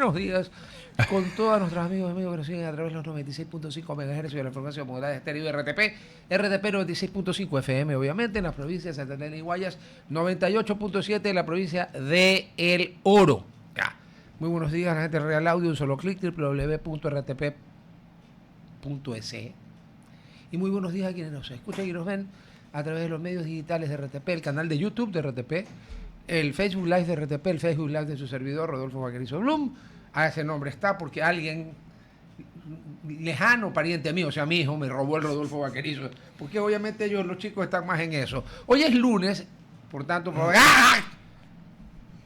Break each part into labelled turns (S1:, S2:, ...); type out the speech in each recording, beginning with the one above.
S1: buenos días con todos nuestros amigos que nos siguen a través de los 96.5 MHz de la información modulada de estéreo de RTP 96.5 FM, obviamente, en las provincias de Santander y Guayas, 98.7 en la provincia de El Oro. Ya. Muy buenos días a la gente de Real Audio, un solo clic, www.rtp.es. Y muy buenos días a quienes nos escuchan y nos ven a través de los medios digitales de RTP, el canal de YouTube de RTP, el Facebook Live de RTP, el Facebook Live de su servidor, Rodolfo Vaquerizo Blum. A ese nombre está porque alguien lejano, pariente mío, o sea, mi hijo, me robó el Rodolfo Vaquerizo. Porque obviamente ellos, los chicos, están más en eso. Hoy es lunes, por tanto,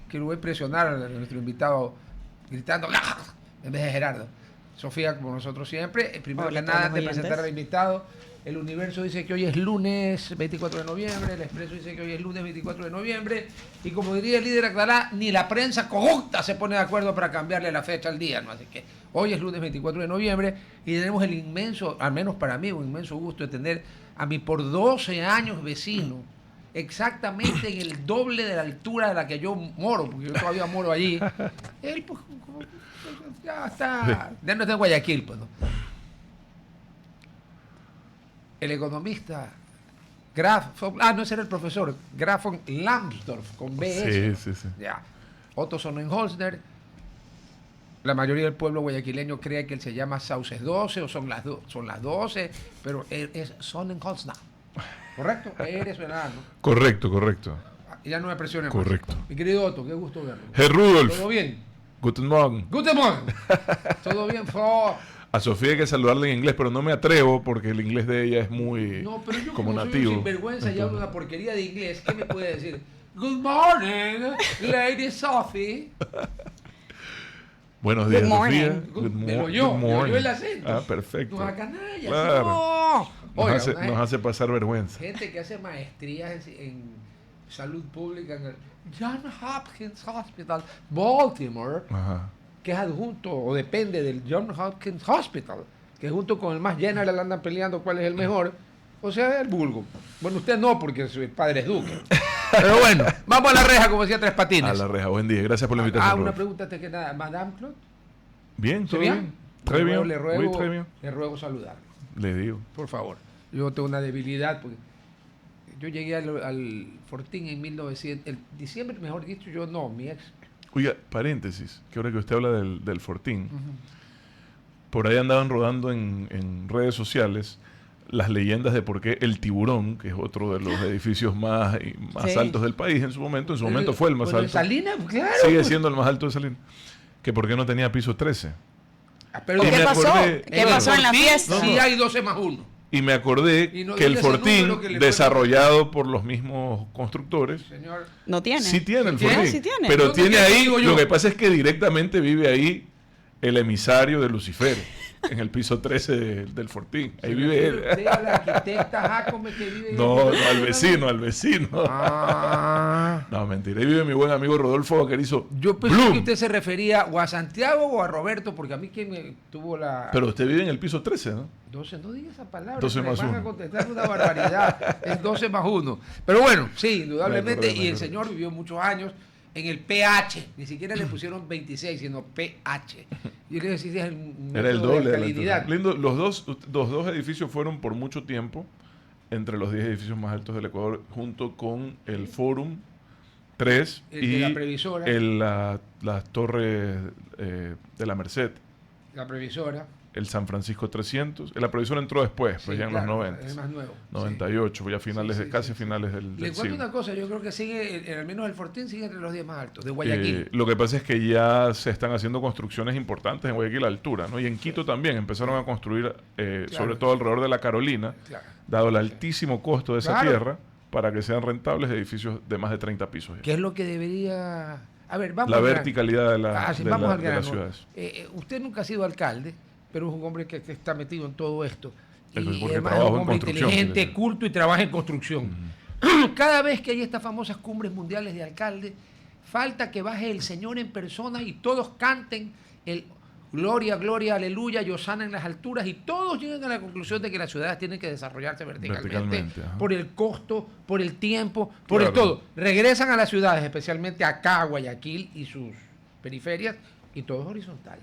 S1: que lo voy a impresionar a nuestro invitado gritando en vez de Gerardo. Sofía, como nosotros siempre. Primero que nada, antes de presentar al invitado, el Universo dice que hoy es lunes 24 de noviembre, el Expreso dice que hoy es lunes 24 de noviembre, y como diría el líder Agdalá, ni la prensa corrupta se pone de acuerdo para cambiarle la fecha al día, ¿no? Así que hoy es lunes 24 de noviembre y tenemos el inmenso, al menos para mí, un inmenso gusto de tener a mi por 12 años vecino, exactamente en el doble de la altura de la que yo moro, porque yo todavía moro allí. Él, pues, ya está, ya no está en Guayaquil, pues, ¿no? El economista no, ese era el profesor, Graf von Lambsdorff, con B.
S2: Sí.
S1: Ya. Otto Sonnenholzner. La mayoría del pueblo guayaquileño cree que él se llama Sauces 12 o son las 12, pero él es Sonnenholzner. ¿Correcto? Eres venado.
S2: Correcto.
S1: Ya no me presiones.
S2: Correcto.
S1: Más. Mi querido Otto, qué gusto verlo.
S2: Herr Rudolf.
S1: ¿Todo bien?
S2: Guten Morgen.
S1: Guten Morgen. ¿Todo bien, Frau?
S2: A Sofía hay que saludarle en inglés, pero no me atrevo porque el inglés de ella es muy
S1: pero yo
S2: como
S1: nativo.
S2: nativo.
S1: Soy un sinvergüenza y hablo una porquería de inglés. ¿Qué me puede decir? Good morning, Lady Sophie.
S2: Buenos días, Sofía.
S1: Pero yo el acento.
S2: Ah, perfecto.
S1: No, a canalla.
S2: Claro.
S1: No. Oiga,
S2: Nos hace pasar vergüenza.
S1: Gente que hace maestrías en salud pública en el John Hopkins Hospital, Baltimore.
S2: Ajá.
S1: Que es adjunto o depende del John Hopkins Hospital, que junto con el más General andan peleando cuál es el mejor, o sea, el vulgo. Bueno, usted no, porque su padre es duque. Pero bueno, vamos a la reja, como decía Tres Patines.
S2: A la reja, buen día, gracias por la invitación.
S1: Una pregunta antes que nada, Madame Claude.
S2: Bien, todo bien.
S1: Le ruego saludarlo.
S2: Le digo.
S1: Por favor. Yo tengo una debilidad, porque yo llegué al Fortín en diciembre, mejor dicho, mi ex.
S2: Oiga, paréntesis, que ahora que usted habla del Fortín, por ahí andaban rodando en redes sociales las leyendas de por qué el Tiburón, que es otro de los edificios más altos del país en su momento fue el más alto.
S1: Salinas, claro.
S2: Sigue siendo el más alto de Salinas. Que por qué no tenía piso 13.
S3: ¿Pero qué pasó? ¿Qué pasó en la fiesta?
S1: Sí, hay 12 más 1.
S2: Y me acordé que el Fortín, desarrollado por los mismos constructores,
S1: señor,
S3: no tiene.
S2: Sí tiene el Fortín.
S3: Sí tiene.
S2: Pero tiene ahí, lo que pasa es que directamente vive ahí el emisario de Lucifer, en el piso 13 del Fortín. Ahí vive él.
S1: La arquitecta Jacome que vive.
S2: No, al vecino. No, mentira. Ahí vive mi buen amigo Rodolfo Vaquerizo.
S1: Yo pensé que usted se refería o a Santiago o a Roberto, porque a mí quien me tuvo la...
S2: Pero usted vive en el piso 13, ¿no?
S1: 12, no diga esa palabra.
S2: 12 más 1.
S1: Van a contestar una barbaridad. Es 12 más 1. Pero bueno, sí, indudablemente. Y el señor vivió muchos años en el PH. Ni siquiera le pusieron 26, sino PH. Yo le decía,
S2: era el doble
S1: de calidad.
S2: Lindo, los dos edificios fueron por mucho tiempo entre los 10 edificios más altos del Ecuador, junto con el Forum 3 y
S1: la Previsora.
S2: Las torres de la Merced.
S1: La Previsora.
S2: El San Francisco 300. La Previsora entró después, pues ya en los 90.
S1: Es más nuevo.
S2: 98, pues ya finales finales del
S1: Le cuento una cosa, yo creo que sigue, al menos el Fortín sigue entre los 10 más altos, de Guayaquil.
S2: Lo que pasa es que ya se están haciendo construcciones importantes en Guayaquil a altura, ¿no? Y en Quito también empezaron a construir, sobre todo alrededor de la Carolina, dado el altísimo costo de esa tierra, para que sean rentables edificios de más de 30 pisos.
S1: ¿Qué es lo que debería...? A ver, vamos
S2: la verticalidad de las ciudades.
S1: Usted nunca ha sido alcalde, pero es un hombre que está metido en todo esto.
S2: Y
S1: además es un hombre inteligente, culto y trabaja en construcción. Cada vez que hay estas famosas cumbres mundiales de alcaldes, falta que baje el Señor en persona y todos canten el gloria, gloria, aleluya, y hosana en las alturas, y todos llegan a la conclusión de que las ciudades tienen que desarrollarse verticalmente por el costo, por el tiempo, por el todo. Regresan a las ciudades, especialmente acá, Guayaquil y sus periferias, y todo es horizontal.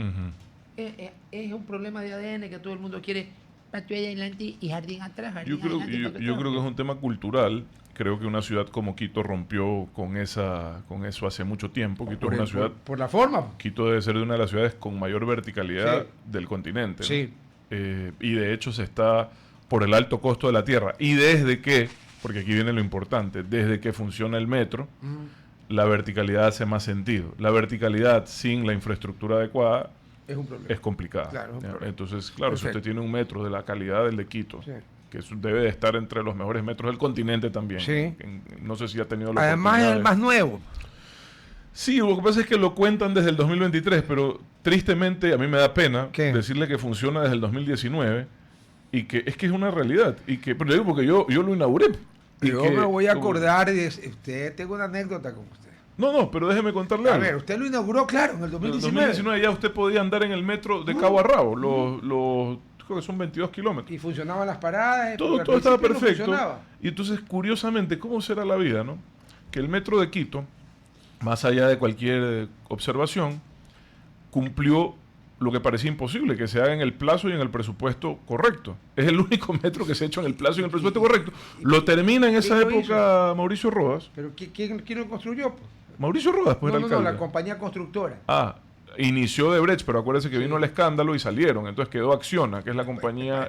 S1: Es un problema de ADN que todo el mundo quiere patio adelante y jardín atrás.
S2: Yo creo que es un tema cultural. Creo que una ciudad como Quito rompió con eso hace mucho tiempo. Quito es una ciudad...
S1: Por la forma.
S2: Quito debe ser de una de las ciudades con mayor verticalidad del continente. ¿no?
S1: Sí.
S2: Y de hecho se está por el alto costo de la tierra. Y desde que, porque aquí viene lo importante, desde que funciona el metro, la verticalidad hace más sentido. La verticalidad sin la infraestructura adecuada
S1: es un problema.
S2: Es complicada.
S1: Claro, es un problema.
S2: Entonces, claro,
S1: Perfecto.
S2: si usted tiene un metro de la calidad del de Quito, que debe de estar entre los mejores metros del continente también.
S1: Sí.
S2: No sé si ha tenido la
S1: Además
S2: oportunidad
S1: es el más nuevo.
S2: Sí, lo que pasa es que lo cuentan desde el 2023, pero tristemente a mí me da pena decirle que funciona desde el 2019 y que es una realidad. Pero digo porque yo lo inauguré.
S1: Yo me voy a acordar de tengo una anécdota con usted.
S2: No, pero déjeme contarle algo.
S1: A ver, usted lo inauguró, claro, en el 2019.
S2: En el 2019 ya usted podía andar en el metro de cabo a rabo, los creo que son 22 kilómetros.
S1: Y funcionaban las paradas.
S2: Todo estaba perfecto. Y entonces, curiosamente, ¿cómo será la vida, no? Que el metro de Quito, más allá de cualquier observación, cumplió lo que parecía imposible, que se haga en el plazo y en el presupuesto correcto. Es el único metro que se ha hecho en el plazo y en el presupuesto correcto. Lo termina en esa época Mauricio Rodas.
S1: ¿Pero quién lo construyó?
S2: Mauricio Rodas, pues, era alcalde.
S1: No, la compañía constructora.
S2: Inició de Brecht, pero acuérdense que vino el escándalo y salieron. Entonces quedó Acciona, que es la compañía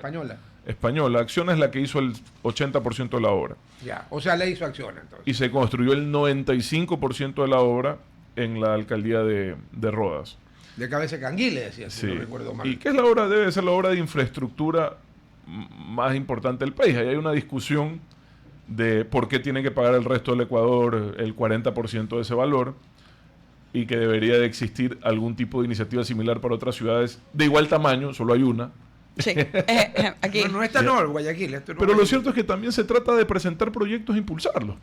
S2: española. Acciona es la que hizo el 80% de la obra.
S1: Ya, o sea, le hizo Acciona entonces.
S2: Y se construyó el 95% de la obra en la alcaldía de Rodas.
S1: De cabeza canguile, decía, si no recuerdo mal.
S2: ¿Y qué es la obra? Debe ser la obra de infraestructura más importante del país. Ahí hay una discusión de por qué tiene que pagar el resto del Ecuador el 40% de ese valor y que debería de existir algún tipo de iniciativa similar para otras ciudades de igual tamaño, solo hay una.
S3: Sí, aquí.
S1: No esta no, Guayaquil.
S2: Pero lo cierto es que también se trata de presentar proyectos e impulsarlos.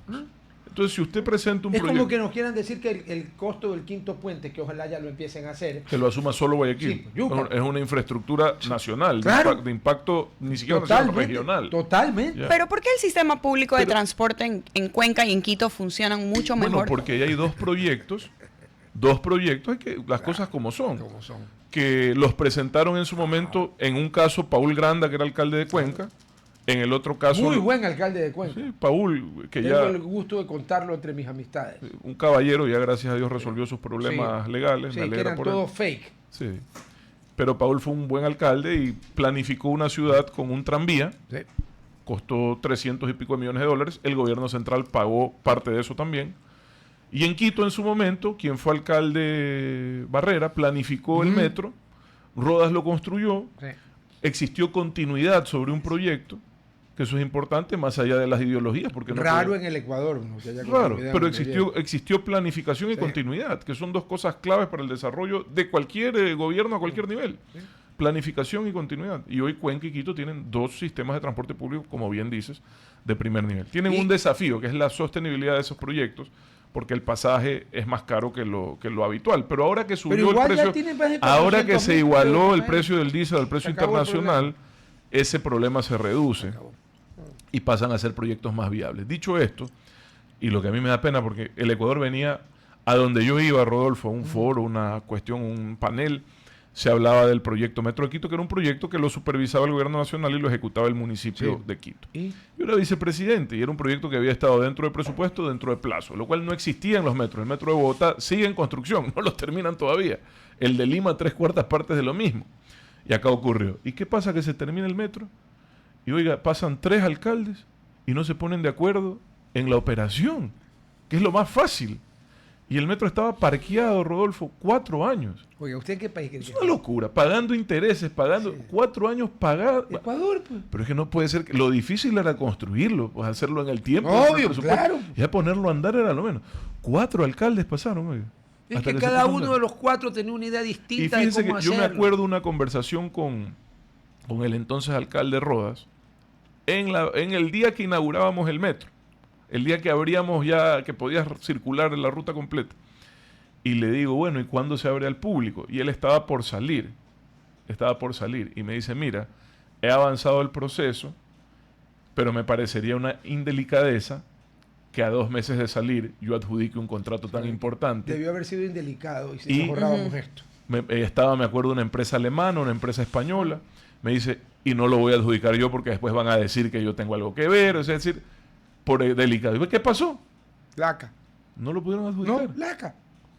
S2: Entonces, si usted presenta un proyecto...
S1: Es como que nos quieran decir que el costo del quinto puente, que ojalá ya lo empiecen a hacer...
S2: Que lo asuma solo Guayaquil.
S1: Sí,
S2: es una infraestructura nacional,
S1: claro,
S2: de impacto ni siquiera nacional, regional.
S1: Totalmente.
S2: Ya.
S3: Pero ¿por qué el sistema público de transporte en Cuenca y en Quito funcionan mucho mejor?
S2: Bueno, porque ahí hay dos proyectos, hay que las cosas como son. Que los presentaron en su momento, en un caso Paul Granda, que era alcalde de Cuenca, en el otro caso...
S1: Muy buen alcalde de Cuenca.
S2: Sí, Paul, que
S1: Tengo el gusto de contarlo entre mis amistades.
S2: Un caballero, ya gracias a Dios resolvió sus problemas legales.
S1: Sí, que eran todos fake.
S2: Sí. Pero Paul fue un buen alcalde y planificó una ciudad con un tranvía. Sí. Costó 300 y pico de millones de dólares. El gobierno central pagó parte de eso también. Y en Quito, en su momento, quien fue alcalde Barrera, planificó el metro. Rodas lo construyó. Sí. Existió continuidad sobre un proyecto, que eso es importante, más allá de las ideologías. Porque
S1: raro en el Ecuador.
S2: Raro, pero existió planificación y continuidad, que son dos cosas claves para el desarrollo de cualquier gobierno a cualquier nivel. Sí. Planificación y continuidad. Y hoy Cuenca y Quito tienen dos sistemas de transporte público, como bien dices, de primer nivel. Tienen un desafío, que es la sostenibilidad de esos proyectos, porque el pasaje es más caro que lo habitual. Pero ahora que subió el precio, ahora que se igualó el precio del diésel al precio internacional, ese problema se reduce y pasan a ser proyectos más viables. Dicho esto, y lo que a mí me da pena, porque el Ecuador venía a donde yo iba, Rodolfo, a un foro, una cuestión, un panel, se hablaba del proyecto Metro de Quito, que era un proyecto que lo supervisaba el gobierno nacional y lo ejecutaba el municipio de Quito. Yo era vicepresidente y era un proyecto que había estado dentro del presupuesto, dentro de plazo, lo cual no existía en los metros. El metro de Bogotá sigue en construcción, no los terminan todavía. El de Lima, 3/4 partes de lo mismo. Y acá ocurrió. ¿Y qué pasa? Que se termina el metro y, oiga, pasan 3 alcaldes y no se ponen de acuerdo en la operación, que es lo más fácil. Y el metro estaba parqueado, Rodolfo, 4 años.
S1: Oiga, ¿usted en qué país cree que
S2: es una locura, pagando intereses, pagando 4 años pagando.
S1: Ecuador, pues.
S2: Pero es que no puede ser, lo difícil era construirlo, pues hacerlo en el tiempo.
S1: Obvio, claro.
S2: Ya ponerlo a andar era lo menos. 4 alcaldes pasaron, oiga.
S1: Es que cada uno de los 4 tenía una idea distinta de cómo hacerlo.
S2: Yo me acuerdo una conversación con el entonces alcalde Rodas en el día que inaugurábamos el metro. El día que abríamos ya, que podías circular en la ruta completa. Y le digo, bueno, ¿y cuándo se abre al público? Y él estaba por salir. Y me dice, mira, he avanzado el proceso, pero me parecería una indelicadeza que a 2 meses de salir yo adjudique un contrato tan importante.
S1: Debió haber sido indelicado y si nos ahorrábamos esto.
S2: me acuerdo, una empresa alemana, una empresa española. Me dice, y no lo voy a adjudicar yo porque después van a decir que yo tengo algo que ver. Es decir, por delicado. ¿Qué pasó?
S1: Laca.
S2: No lo pudieron adjudicar.
S1: No, laca.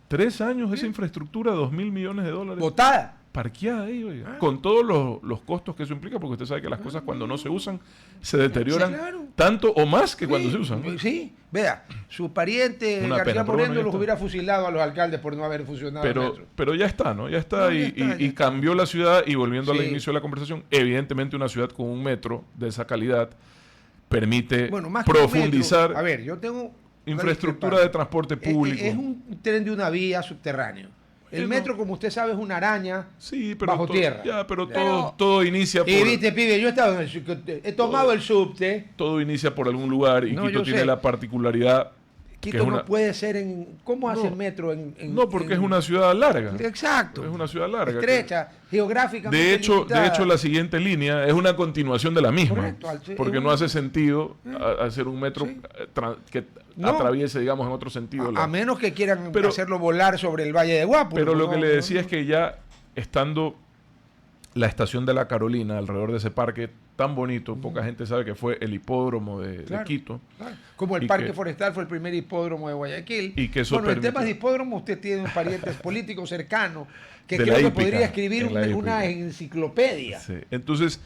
S2: 3 años esa infraestructura, $2.000 millones.
S1: Botada.
S2: Parqueada ahí, oiga. Con todos los costos que eso implica, porque usted sabe que las cosas cuando no se usan se deterioran tanto o más que cuando se usan, ¿no?
S1: Sí, vea, su pariente García Moreno los hubiera fusilado a los alcaldes por no haber fusionado el metro.
S2: Pero ya está, ¿no? Ya está, y cambió la ciudad. Y volviendo al inicio de la conversación, evidentemente una ciudad con un metro de esa calidad permite
S1: más
S2: profundizar.
S1: A ver, yo tengo
S2: infraestructura de transporte público.
S1: Es un tren de una vía subterráneo. El metro, como usted sabe, es una araña bajo tierra.
S2: Ya, pero todo inicia por...
S1: Y viste, pibe, yo he estado he tomado el subte.
S2: Todo inicia por algún lugar y Quito tiene la particularidad...
S1: Quito no puede ser ¿Cómo hace el metro
S2: No, porque es una ciudad larga.
S1: Exacto.
S2: Es una ciudad larga.
S1: Estrecha, geográficamente
S2: de hecho, la siguiente línea es una continuación de la misma.
S1: Correcto,
S2: porque no hace sentido hacer un metro que atraviese, digamos, en otro sentido.
S1: A menos que quieran hacerlo volar sobre el Valle de Guapo.
S2: Pero lo que le decía es que ya estando la estación de la Carolina alrededor de ese parque tan bonito, poca gente sabe que fue el hipódromo de Quito.
S1: Claro. Como el Parque Forestal fue el primer hipódromo de Guayaquil.
S2: Y que eso
S1: en temas de hipódromo usted tiene un pariente político cercano que creo que podría escribir una enciclopedia.
S2: Sí. Entonces,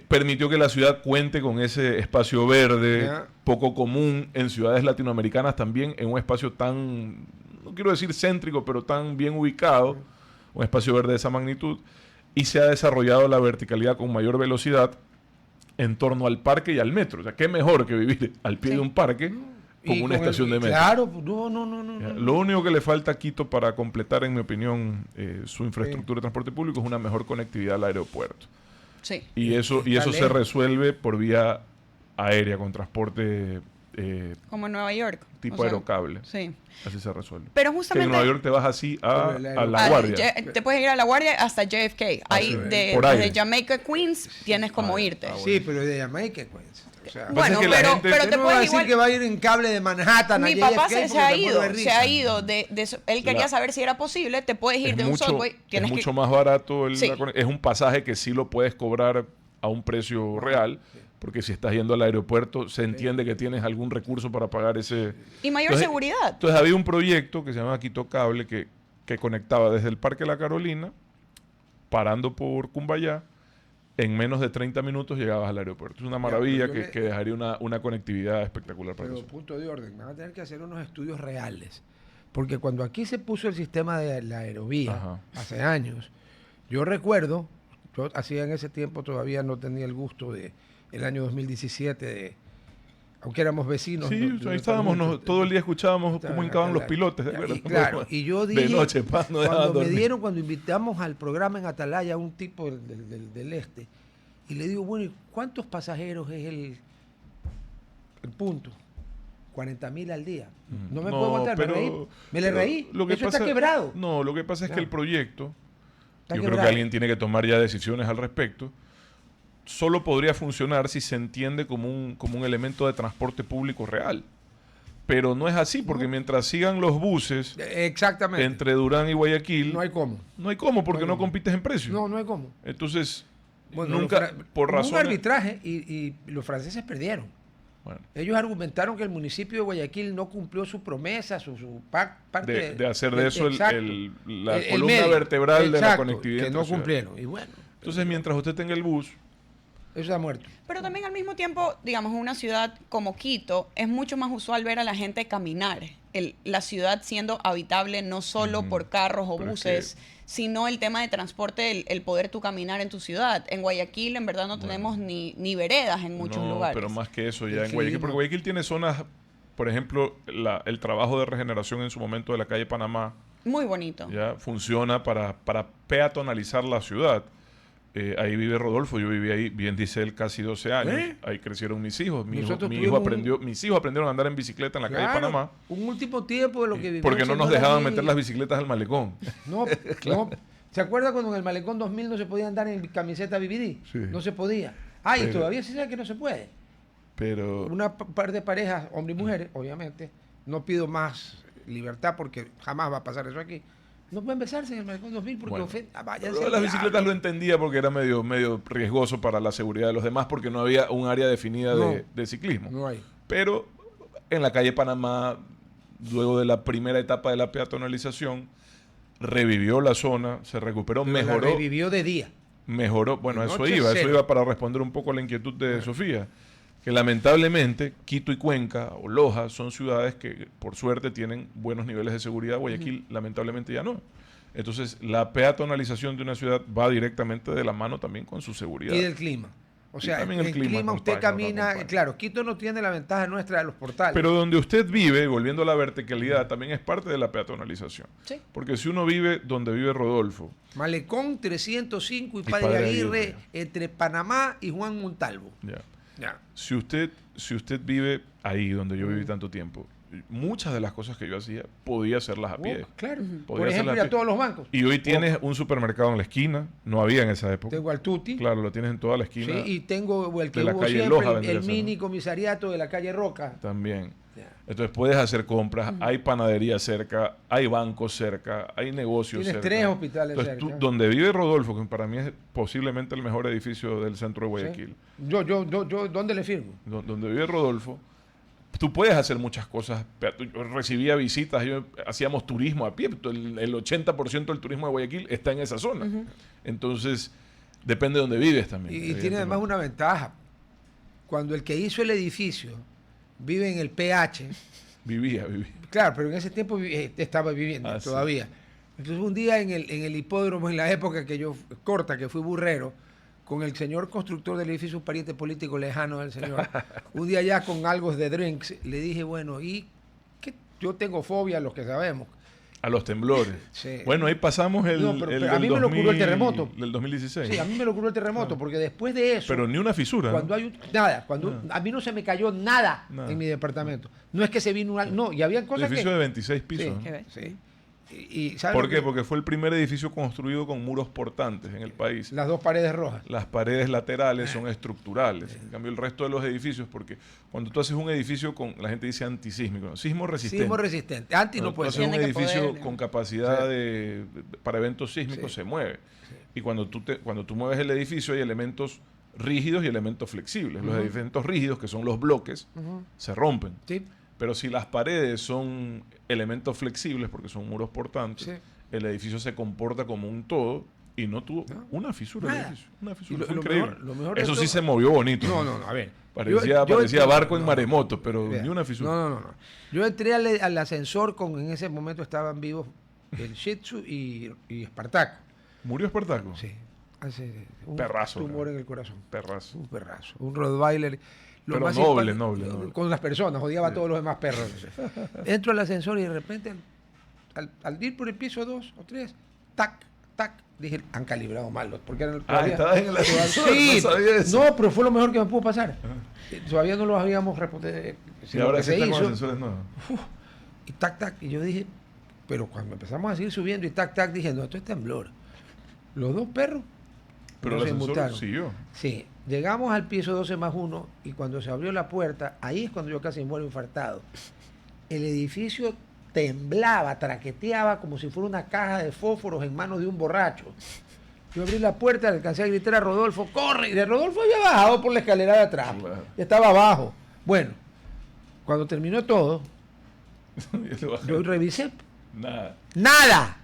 S2: permitió que la ciudad cuente con ese espacio verde, poco común en ciudades latinoamericanas también, en un espacio tan, no quiero decir céntrico, pero tan bien ubicado, un espacio verde de esa magnitud. Y se ha desarrollado la verticalidad con mayor velocidad en torno al parque y al metro. O sea, qué mejor que vivir al pie de un parque con una estación de metro.
S1: Claro, no.
S2: Lo único que le falta a Quito para completar, en mi opinión, su infraestructura de transporte público es una mejor conectividad al aeropuerto.
S3: Sí.
S2: Y eso se resuelve por vía aérea con transporte...
S3: como en Nueva York.
S2: Tipo aerocable.
S3: Sí.
S2: Así se resuelve.
S3: Pero justamente...
S2: Que en Nueva York te vas así a La Guardia.
S3: Te puedes ir a La Guardia hasta JFK. Ahí desde Jamaica, Queens, tienes como irte.
S1: Sí, pero de Jamaica, Queens. O sea,
S3: bueno, pero te puedes
S1: decir que va a ir en cable de Manhattan.
S3: Mi papá se ha ido. Él quería saber si era posible. Te puedes ir de un subway.
S2: Es mucho más barato. Es un pasaje que sí lo puedes cobrar a un precio real. Porque si estás yendo al aeropuerto, se entiende que tienes algún recurso para pagar ese...
S3: Y mayor seguridad.
S2: Entonces había un proyecto que se llama Quito Cable que conectaba desde el Parque La Carolina, parando por Cumbayá, en menos de 30 minutos llegabas al aeropuerto. Es una maravilla que dejaría una conectividad espectacular para eso.
S1: Pero punto de orden, van a tener que hacer unos estudios reales. Porque cuando aquí se puso el sistema de la aerovía, hace años, yo recuerdo, yo hacía en ese tiempo todavía no tenía el gusto de... el año 2017, aunque éramos vecinos.
S2: Sí, ahí estábamos, todo el día escuchábamos cómo hincaban los pilotes.
S1: Claro, y yo dije,
S2: de noche,
S1: cuando invitamos al programa en Atalaya a un tipo del este, y le digo, bueno, ¿y cuántos pasajeros es el punto? 40,000 al día. No me puedo aguantar, me le reí. Eso está quebrado.
S2: No, lo que pasa es que el proyecto, yo creo que alguien tiene que tomar ya decisiones al respecto, solo podría funcionar si se entiende como un elemento de transporte público real. Pero no es así, porque mientras sigan los buses entre Durán y Guayaquil...
S1: No hay cómo.
S2: No hay cómo, porque no compites en precio.
S1: No hay cómo.
S2: Entonces,
S1: bueno,
S2: nunca, por razones...
S1: Hubo un arbitraje y los franceses perdieron. Bueno. Ellos argumentaron que el municipio de Guayaquil no cumplió su promesa, su parte
S2: de hacer de eso la columna vertebral de la conectividad.
S1: Que no cumplieron. Y bueno.
S2: Entonces, mientras usted tenga el bus...
S1: Eso ha muerto.
S3: Pero también al mismo tiempo, digamos, en una ciudad como Quito, es mucho más usual ver a la gente caminar. La ciudad siendo habitable no solo por carros o buses, sino el tema de transporte, el poder tú caminar en tu ciudad. En Guayaquil, en verdad, no tenemos ni veredas en muchos lugares.
S2: Pero más que eso ya en Guayaquil. Porque Guayaquil tiene zonas, por ejemplo, el trabajo de regeneración en su momento de la calle Panamá.
S3: Muy bonito.
S2: Ya funciona para peatonalizar la ciudad. Ahí vive Rodolfo, yo viví ahí, bien dice él, casi 12 años. Ahí crecieron mis hijos. Mis hijos aprendieron a andar en bicicleta en la calle Panamá.
S1: Un último tiempo de lo que vivimos.
S2: Porque no nos dejaban meter las bicicletas al malecón.
S1: No, no. ¿Se acuerda cuando en el malecón 2000 no se podía andar en camiseta BBD? Sí. No se podía. Y todavía se sabe que no se puede.
S2: Pero...
S1: Una par de parejas, hombres y mujeres, obviamente, no pido más libertad porque jamás va a pasar eso aquí. No pueden besarse en el Malecón 2000 porque
S2: Bueno,
S1: váyanse
S2: lo de
S1: al
S2: las bicicletas
S1: diablo.
S2: lo entendía porque era medio riesgoso para la seguridad de los demás porque no había un área definida de ciclismo.
S1: No hay.
S2: Pero en la calle Panamá, luego de la primera etapa de la peatonalización, revivió la zona, se recuperó,
S1: Pero
S2: mejoró.
S1: la revivió de día.
S2: Mejoró, bueno,
S1: De
S2: eso
S1: noche,
S2: iba
S1: cero.
S2: para responder un poco a la inquietud de Sofía, que lamentablemente Quito y Cuenca o Loja son ciudades que por suerte tienen buenos niveles de seguridad, Guayaquil lamentablemente ya no. Entonces la peatonalización de una ciudad va directamente de la mano también con su seguridad.
S1: Y del clima. O
S2: Y
S1: sea,
S2: también
S1: el
S2: el clima
S1: clima usted
S2: acompaña,
S1: camina,
S2: acompaña.
S1: claro, Quito no tiene la ventaja nuestra de los portales.
S2: Pero donde usted vive, volviendo a la verticalidad, también es parte de la peatonalización.
S3: Sí.
S2: Porque si uno vive donde vive Rodolfo,
S1: Malecón 305 y
S2: Y
S1: Padre
S2: Padre
S1: Aguirre,
S2: Aguirre.
S1: entre Panamá y Juan Montalvo.
S2: ya.
S1: Ya.
S2: Si usted vive ahí donde yo viví tanto tiempo, muchas de las cosas que yo hacía podía hacerlas a pie.
S1: Claro.
S2: Podía
S1: Por ejemplo,
S2: hacerla
S1: ir a
S2: pie.
S1: todos los bancos.
S2: Y hoy tienes un supermercado en la esquina, no había en esa época.
S1: Tengo al Tuti.
S2: Claro, lo tienes en toda la
S1: Sí,
S2: esquina
S1: y tengo el que
S2: de la
S1: hubo
S2: calle
S1: siempre,
S2: Loja,
S1: el
S2: vendría a ser, ¿no?
S1: mini comisariato de la calle Roca.
S2: también.
S1: Ya.
S2: Entonces puedes hacer compras, hay panadería cerca, hay bancos cerca, hay negocios
S1: Tienes
S2: cerca.
S1: 3 hospitales
S2: Entonces,
S1: cerca.
S2: donde vive Rodolfo, que para mí es posiblemente el mejor edificio del centro de
S1: Sí.
S2: Guayaquil,
S1: Yo, ¿dónde le firmo?
S2: donde vive Rodolfo, tú puedes hacer muchas cosas. Yo recibía visitas, hacíamos turismo a pie. El 80% del turismo de Guayaquil está en esa zona. Entonces, depende de donde vives también.
S1: Y tiene además una ventaja. Cuando el que hizo el edificio vive en el PH,
S2: Vivía.
S1: claro, pero en ese tiempo estaba viviendo
S2: Ah, sí.
S1: todavía. Entonces un día en el hipódromo, en la época que yo, corta, que fui burrero, con el señor constructor del edificio, un pariente político lejano del señor, un día ya con algo de drinks, le dije, bueno, y que yo tengo fobia, los que sabemos.
S2: A los temblores.
S1: Sí.
S2: Bueno, ahí pasamos el,
S1: No, pero
S2: el
S1: a mí
S2: del
S1: me lo curó el terremoto.
S2: del 2016.
S1: Sí, a mí me lo curó el terremoto, porque después de eso...
S2: Pero ni una fisura. ¿no?
S1: Cuando hay a mí no se me cayó nada,
S2: Nada.
S1: en mi departamento. No es que se vino no, y habían
S2: Un
S1: cosas
S2: edificio
S1: que...
S2: de 26 pisos.
S1: Sí,
S2: ¿no?
S3: Qué bello.
S1: sí. Y ¿sabes
S2: ¿Por
S1: lo
S2: qué?
S1: que-
S2: Porque fue el primer edificio construido con muros portantes en el país.
S1: Las dos paredes rojas.
S2: Las paredes laterales son estructurales. En cambio, el resto de los edificios, porque cuando tú haces un edificio con, la gente dice antisísmico, ¿no? Sismo resistente.
S1: Sismo resistente. Anti
S2: Cuando
S1: no
S2: tú
S1: puede
S2: haces
S1: ser.
S2: un
S3: Tiene que
S2: edificio
S3: poder, ¿no?
S2: con capacidad
S1: Sí.
S2: para eventos sísmicos,
S1: Sí.
S2: se mueve. Y cuando tú mueves el edificio hay elementos rígidos y elementos flexibles. Los elementos rígidos, que son los bloques, se rompen.
S1: Sí.
S2: Pero si las paredes son elementos flexibles, porque son muros portantes,
S1: Sí.
S2: el edificio se comporta como un todo y no tuvo
S1: No.
S2: una fisura el
S1: Nada.
S2: edificio. Una
S1: Y
S2: fisura.
S1: lo-
S2: Fue
S1: lo
S2: increíble.
S1: mejor- lo mejor de
S2: Eso sí
S1: todo-
S2: se movió bonito.
S1: No, a ver.
S2: Parecía barco en maremoto, pero
S1: Vea,
S2: ni una fisura.
S1: No. Yo entré al ascensor en ese momento estaban vivos el Shih Tzu y Espartaco.
S2: ¿Murió Espartaco?
S1: Sí. Hace un
S2: Perrazo,
S1: tumor
S2: ¿no?
S1: en el corazón.
S2: Perrazo.
S1: Un perrazo. Un Rottweiler. Lo
S2: Pero
S1: más
S2: noble,
S1: simpático-
S2: noble.
S1: Con las personas, odiaba a todos los demás perros. Entro al ascensor y de repente, al ir por el piso 2 o 3, tac, dije, han calibrado mal, porque eran
S2: Estabas en el ascensor,
S1: Sí,
S2: no sabía eso.
S1: no, pero fue lo mejor que me pudo pasar. Todavía no los habíamos respondido.
S2: Y ahora sí están con ascensores nuevos.
S1: Y tac, y yo dije, pero cuando empezamos a seguir subiendo y tac, dije, no, esto es temblor. Los dos perros
S2: Pero
S1: no
S2: el
S1: se
S2: ascensor
S1: inmutaron.
S2: siguió.
S1: Sí, llegamos al piso 12 más 1 y cuando se abrió la puerta, ahí es cuando yo casi muero infartado. El edificio temblaba, traqueteaba como si fuera una caja de fósforos en manos de un borracho. Yo abrí la puerta, le alcancé a gritar a Rodolfo, ¡corre! Y de Rodolfo había bajado por la escalera de atrás.
S2: Claro.
S1: Ya estaba abajo. Bueno, cuando terminó todo,
S2: Y le bajé.
S1: yo revisé.
S2: Nada.
S1: ¡Nada!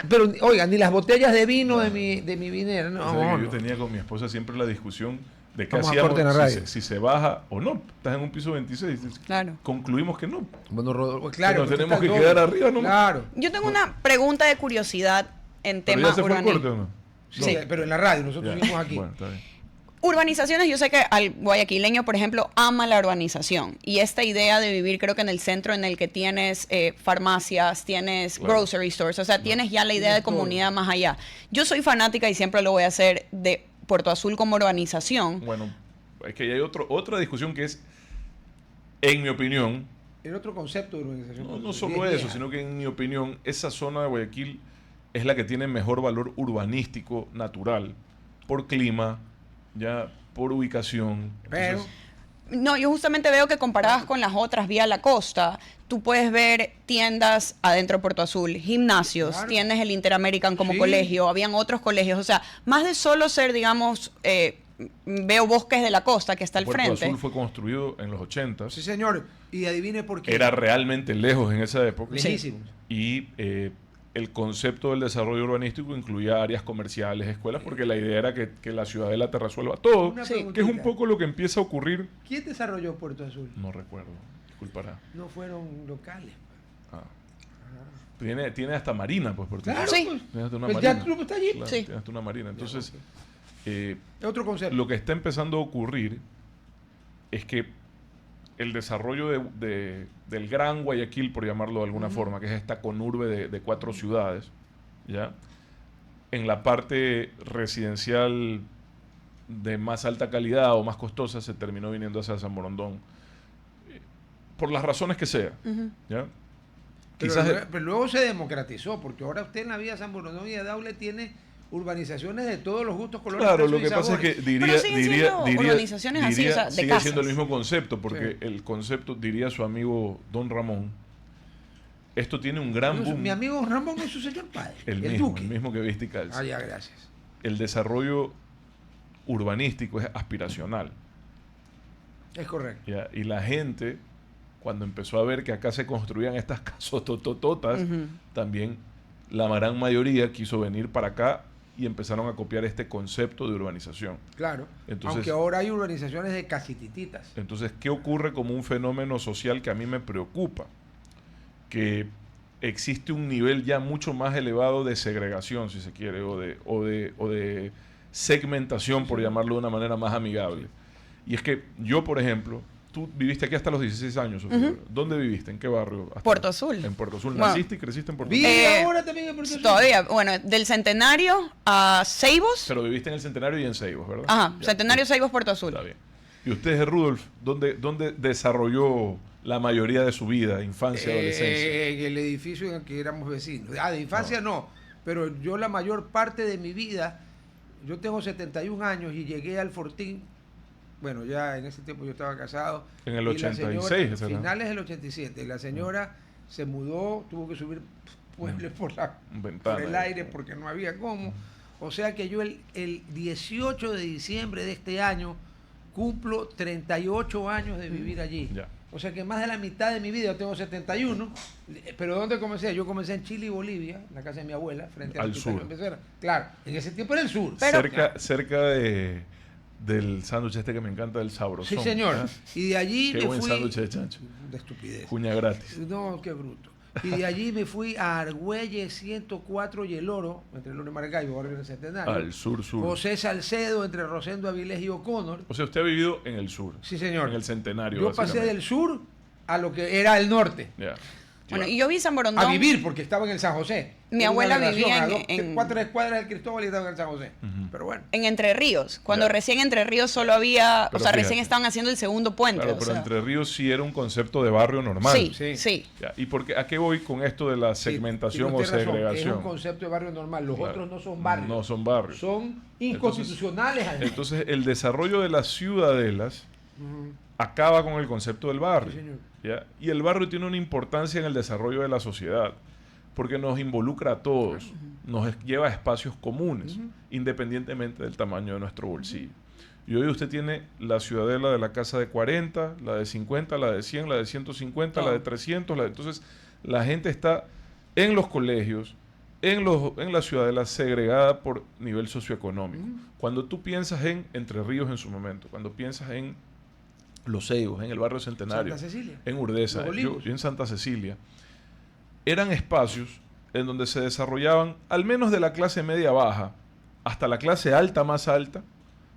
S1: Pero, oiga, ni las botellas de vino de mi vinera. No,
S2: O sea, que
S1: no.
S2: yo tenía con mi esposa siempre la discusión de qué
S1: Vamos a
S2: hacíamos
S1: corte en la radio.
S2: si se baja o no. Estás en un piso 26.
S3: Claro.
S2: Concluimos que no.
S1: Bueno, Rodolfo, claro.
S2: Nos
S1: porque
S2: tenemos
S1: está
S2: que
S1: el
S2: quedar
S1: doble.
S2: arriba, ¿no?
S1: Claro.
S3: Yo tengo una pregunta de curiosidad en
S2: ¿Pero
S3: temas
S2: ya se fue el corte o
S3: urbanísticos.
S2: no?
S1: Sí, pero en la radio, nosotros
S2: Ya.
S1: seguimos aquí.
S2: Bueno, está bien.
S3: Urbanizaciones, yo sé que al guayaquileño, por ejemplo, ama la urbanización y esta idea de vivir creo que en el centro en el que tienes farmacias, tienes
S2: Claro.
S3: grocery stores, o sea, tienes ya la idea
S1: Tienes
S3: de comunidad más allá. Yo soy fanática y siempre lo voy a hacer de Puerto Azul como urbanización.
S2: Bueno, es que hay otra discusión que es, en mi opinión,
S1: El otro concepto de urbanización.
S2: no solo eso, sino que en mi opinión, esa zona de Guayaquil es la que tiene mejor valor urbanístico natural, por clima, ya por ubicación.
S1: Pero,
S2: Entonces,
S3: No, yo justamente veo que comparadas con las otras vía la costa, tú puedes ver tiendas adentro de Puerto Azul, gimnasios,
S1: Claro.
S3: tienes el Interamerican como
S1: Sí.
S3: colegio, habían otros colegios, o sea, más de solo ser, digamos, veo Bosques de la Costa que está al
S2: Puerto
S3: frente.
S2: Azul fue construido en los 80.
S1: Sí, señor. Y adivine por qué.
S2: Era realmente lejos en esa época.
S1: lejísimo.
S2: Y el concepto del desarrollo urbanístico incluía áreas comerciales, escuelas, porque la idea era que la ciudadela te resuelva todo,
S1: Una
S3: Sí.
S2: que es un
S1: preguntita.
S2: poco lo que empieza a ocurrir.
S1: ¿Quién desarrolló Puerto Azul?
S2: No recuerdo, disculpará.
S1: No fueron locales.
S2: Ah. Tiene hasta marina, pues, Puerto
S1: Claro,
S2: Azul.
S3: Sí.
S1: pues.
S2: Tiene hasta una
S1: El
S2: marina.
S1: Yacht Club está allí.
S2: Claro,
S3: Sí.
S2: tiene hasta una marina. Entonces,
S1: Es otro concepto.
S2: lo que está empezando a ocurrir es que el desarrollo del Gran Guayaquil, por llamarlo de alguna forma, que es esta conurbe de 4 ciudades, ¿ya? En la parte residencial de más alta calidad o más costosa se terminó viniendo hacia San Borondón. Por las razones que sea,
S3: Ujú.
S2: ¿ya?
S1: Pero,
S2: Quizás
S1: pero luego se democratizó, porque ahora usted en la vía San Borondón y de Daule tiene urbanizaciones de todos los gustos, colores,
S2: claro,
S1: precios
S2: lo
S1: y
S2: que pasa es que
S1: sabores.
S3: Pero siguen siendo urbanizaciones así, o sea, de
S2: sigue
S3: casas.
S2: siendo el mismo concepto, porque
S1: Sí.
S2: el concepto, diría su amigo Don Ramón, esto tiene un gran
S1: No,
S2: boom.
S1: mi amigo Ramón es su señor padre.
S2: el
S1: Duque.
S2: mismo que viste y calza.
S1: Ah, ya, gracias.
S2: El desarrollo urbanístico es aspiracional,
S1: Es correcto.
S2: ¿ya? Y la gente, cuando empezó a ver que acá se construían estas casas totototas,
S3: Ujú.
S2: también la gran mayoría quiso venir para acá y empezaron a copiar este concepto de urbanización.
S1: Claro.
S2: Entonces-
S1: Aunque ahora hay urbanizaciones de casitititas.
S2: Entonces, ¿qué ocurre como un fenómeno social que a mí me preocupa? Que existe un nivel ya mucho más elevado de segregación, si se quiere, o de segmentación, por llamarlo de una manera más amigable. Y es que yo, por ejemplo, tú viviste aquí hasta los 16 años, Sofía.
S3: Ujú.
S2: ¿Dónde viviste? ¿En qué barrio?
S3: Puerto Azul.
S2: En Puerto Azul.
S3: Bueno.
S2: ¿Naciste y creciste en Puerto Azul?
S1: ¿Vive ahora también en Puerto Azul?
S3: Todavía, bueno, del Centenario a Ceibos.
S2: Pero viviste en el Centenario y en Ceibos, ¿verdad?
S3: Ajá,
S2: Ya,
S3: Centenario, Ceibos, Puerto Azul.
S2: Está bien. ¿Y usted, Rudolf, dónde desarrolló la mayoría de su vida, infancia, adolescencia?
S1: En el edificio en el que éramos vecinos. Ah, de infancia no. Pero yo la mayor parte de mi vida, yo tengo 71 años y llegué al Fortín. Bueno, ya en ese tiempo yo estaba casado.
S2: En el
S1: y la
S2: 86,
S1: señora,
S2: ¿será?
S1: finales del 87. La señora se mudó, tuvo que subir pueblos por
S2: Ventana.
S1: el aire porque no había cómo. O sea que yo el 18 de diciembre de este año cumplo 38 años de vivir allí.
S2: Ya.
S1: O sea que más de la mitad de mi vida, yo tengo 71, pero ¿dónde comencé? Yo comencé en Chile y Bolivia, en la casa de mi abuela, frente
S2: Al
S1: al hospital
S2: sur.
S1: Becerra. Claro, en ese tiempo era el sur.
S3: Pero-
S2: cerca del sándwich este que me encanta, del sabrosón.
S1: Sí, señor.
S2: ¿ah?
S1: Y de allí
S2: Qué
S1: me
S2: buen
S1: fui...
S2: sándwich de chancho.
S1: De estupidez.
S2: Cuña gratis.
S1: No, qué bruto. Y de allí me fui a Argüelles 104 y El Oro, entre El Oro y Maracaibo, barrio del Centenario.
S2: Al sur.
S1: José Salcedo, entre Rosendo Avilés y O'Connor.
S2: O sea, usted ha vivido en el sur.
S1: Sí, señor.
S2: En el Centenario.
S1: Yo pasé
S2: básicamente.
S1: del sur a lo que era el norte.
S2: Ya.
S3: Bueno,
S2: Ya.
S3: y yo vi San Borondón.
S1: A vivir, porque estaba en el San José.
S3: Mi
S1: Era una
S3: abuela
S1: relación
S3: vivía
S1: a
S3: en-
S1: 4 escuadras del Cristóbal y estaba en el San José.
S2: Ujú.
S1: Pero bueno.
S3: En Entre Ríos, cuando
S2: Ya.
S3: recién Entre Ríos solo había,
S2: Pero
S3: o sea,
S2: fíjate.
S3: recién estaban haciendo el segundo puente.
S2: Claro,
S3: o
S2: pero
S3: sea.
S2: Entre Ríos sí era un concepto de barrio normal.
S3: Sí,
S1: Sí.
S3: sí.
S2: Ya. ¿Y a qué voy con esto de la
S1: Sí,
S2: segmentación
S1: tiene
S2: o
S1: usted razón,
S2: segregación?
S1: Es un concepto de barrio normal. Los
S2: Claro.
S1: otros no son barrios.
S2: No son barrios.
S1: Son inconstitucionales. además.
S2: Entonces, el desarrollo de las ciudadelas
S1: Ujú.
S2: acaba con el concepto del barrio.
S1: Sí, señor.
S2: ¿Ya? Y el barrio tiene una importancia en el desarrollo de la sociedad, porque nos involucra a todos, nos lleva a espacios comunes, independientemente del tamaño de nuestro bolsillo. Y hoy usted tiene la ciudadela de la casa de 40, la de 50, la de 100, la de 150, la de 300. Entonces, la gente está en los colegios, en la ciudadela segregada por nivel socioeconómico. Cuando tú piensas en Entre Ríos en su momento, cuando piensas en Los Ceibos, en el barrio Centenario,
S1: Santa Cecilia.
S2: en Urdesa,
S1: Los Olivos.
S2: yo en Santa Cecilia, eran espacios en donde se desarrollaban, al menos de la clase media baja hasta la clase alta más alta,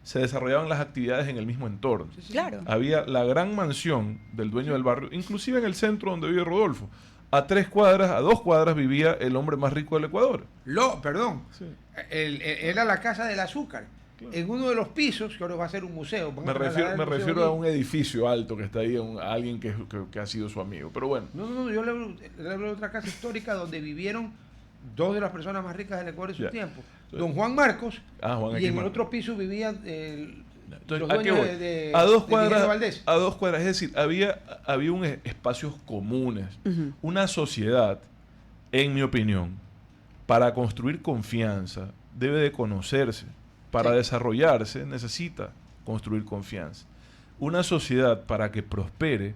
S2: se desarrollaban las actividades en el mismo entorno.
S3: Claro.
S2: Había la gran mansión del dueño del barrio, inclusive en el centro donde vive Rodolfo. A 3 cuadras, a 2 cuadras vivía el hombre más rico del Ecuador.
S1: Perdón.
S2: Sí.
S1: Era la casa del azúcar.
S2: Claro.
S1: En uno de los pisos, que ahora va a ser un museo.
S2: Me refiero a un edificio alto que está ahí, a alguien que ha sido su amigo. Pero bueno,
S1: No, yo le hablo de otra casa histórica donde vivieron dos de las personas más ricas del Ecuador en su
S2: Ya.
S1: tiempo.
S2: Entonces-
S1: Don Juan Marcos,
S2: Juan
S1: y
S2: X
S1: en el
S2: Marcos.
S1: otro piso vivía
S2: Entonces,
S1: Los
S2: ¿a qué
S1: dueños
S2: voy? A 2 cuadras,
S1: Valdés.
S2: a 2 cuadras, es decir, había espacios comunes, una sociedad, en mi opinión, para construir confianza debe de conocerse, para desarrollarse necesita construir confianza. Una sociedad, para que prospere,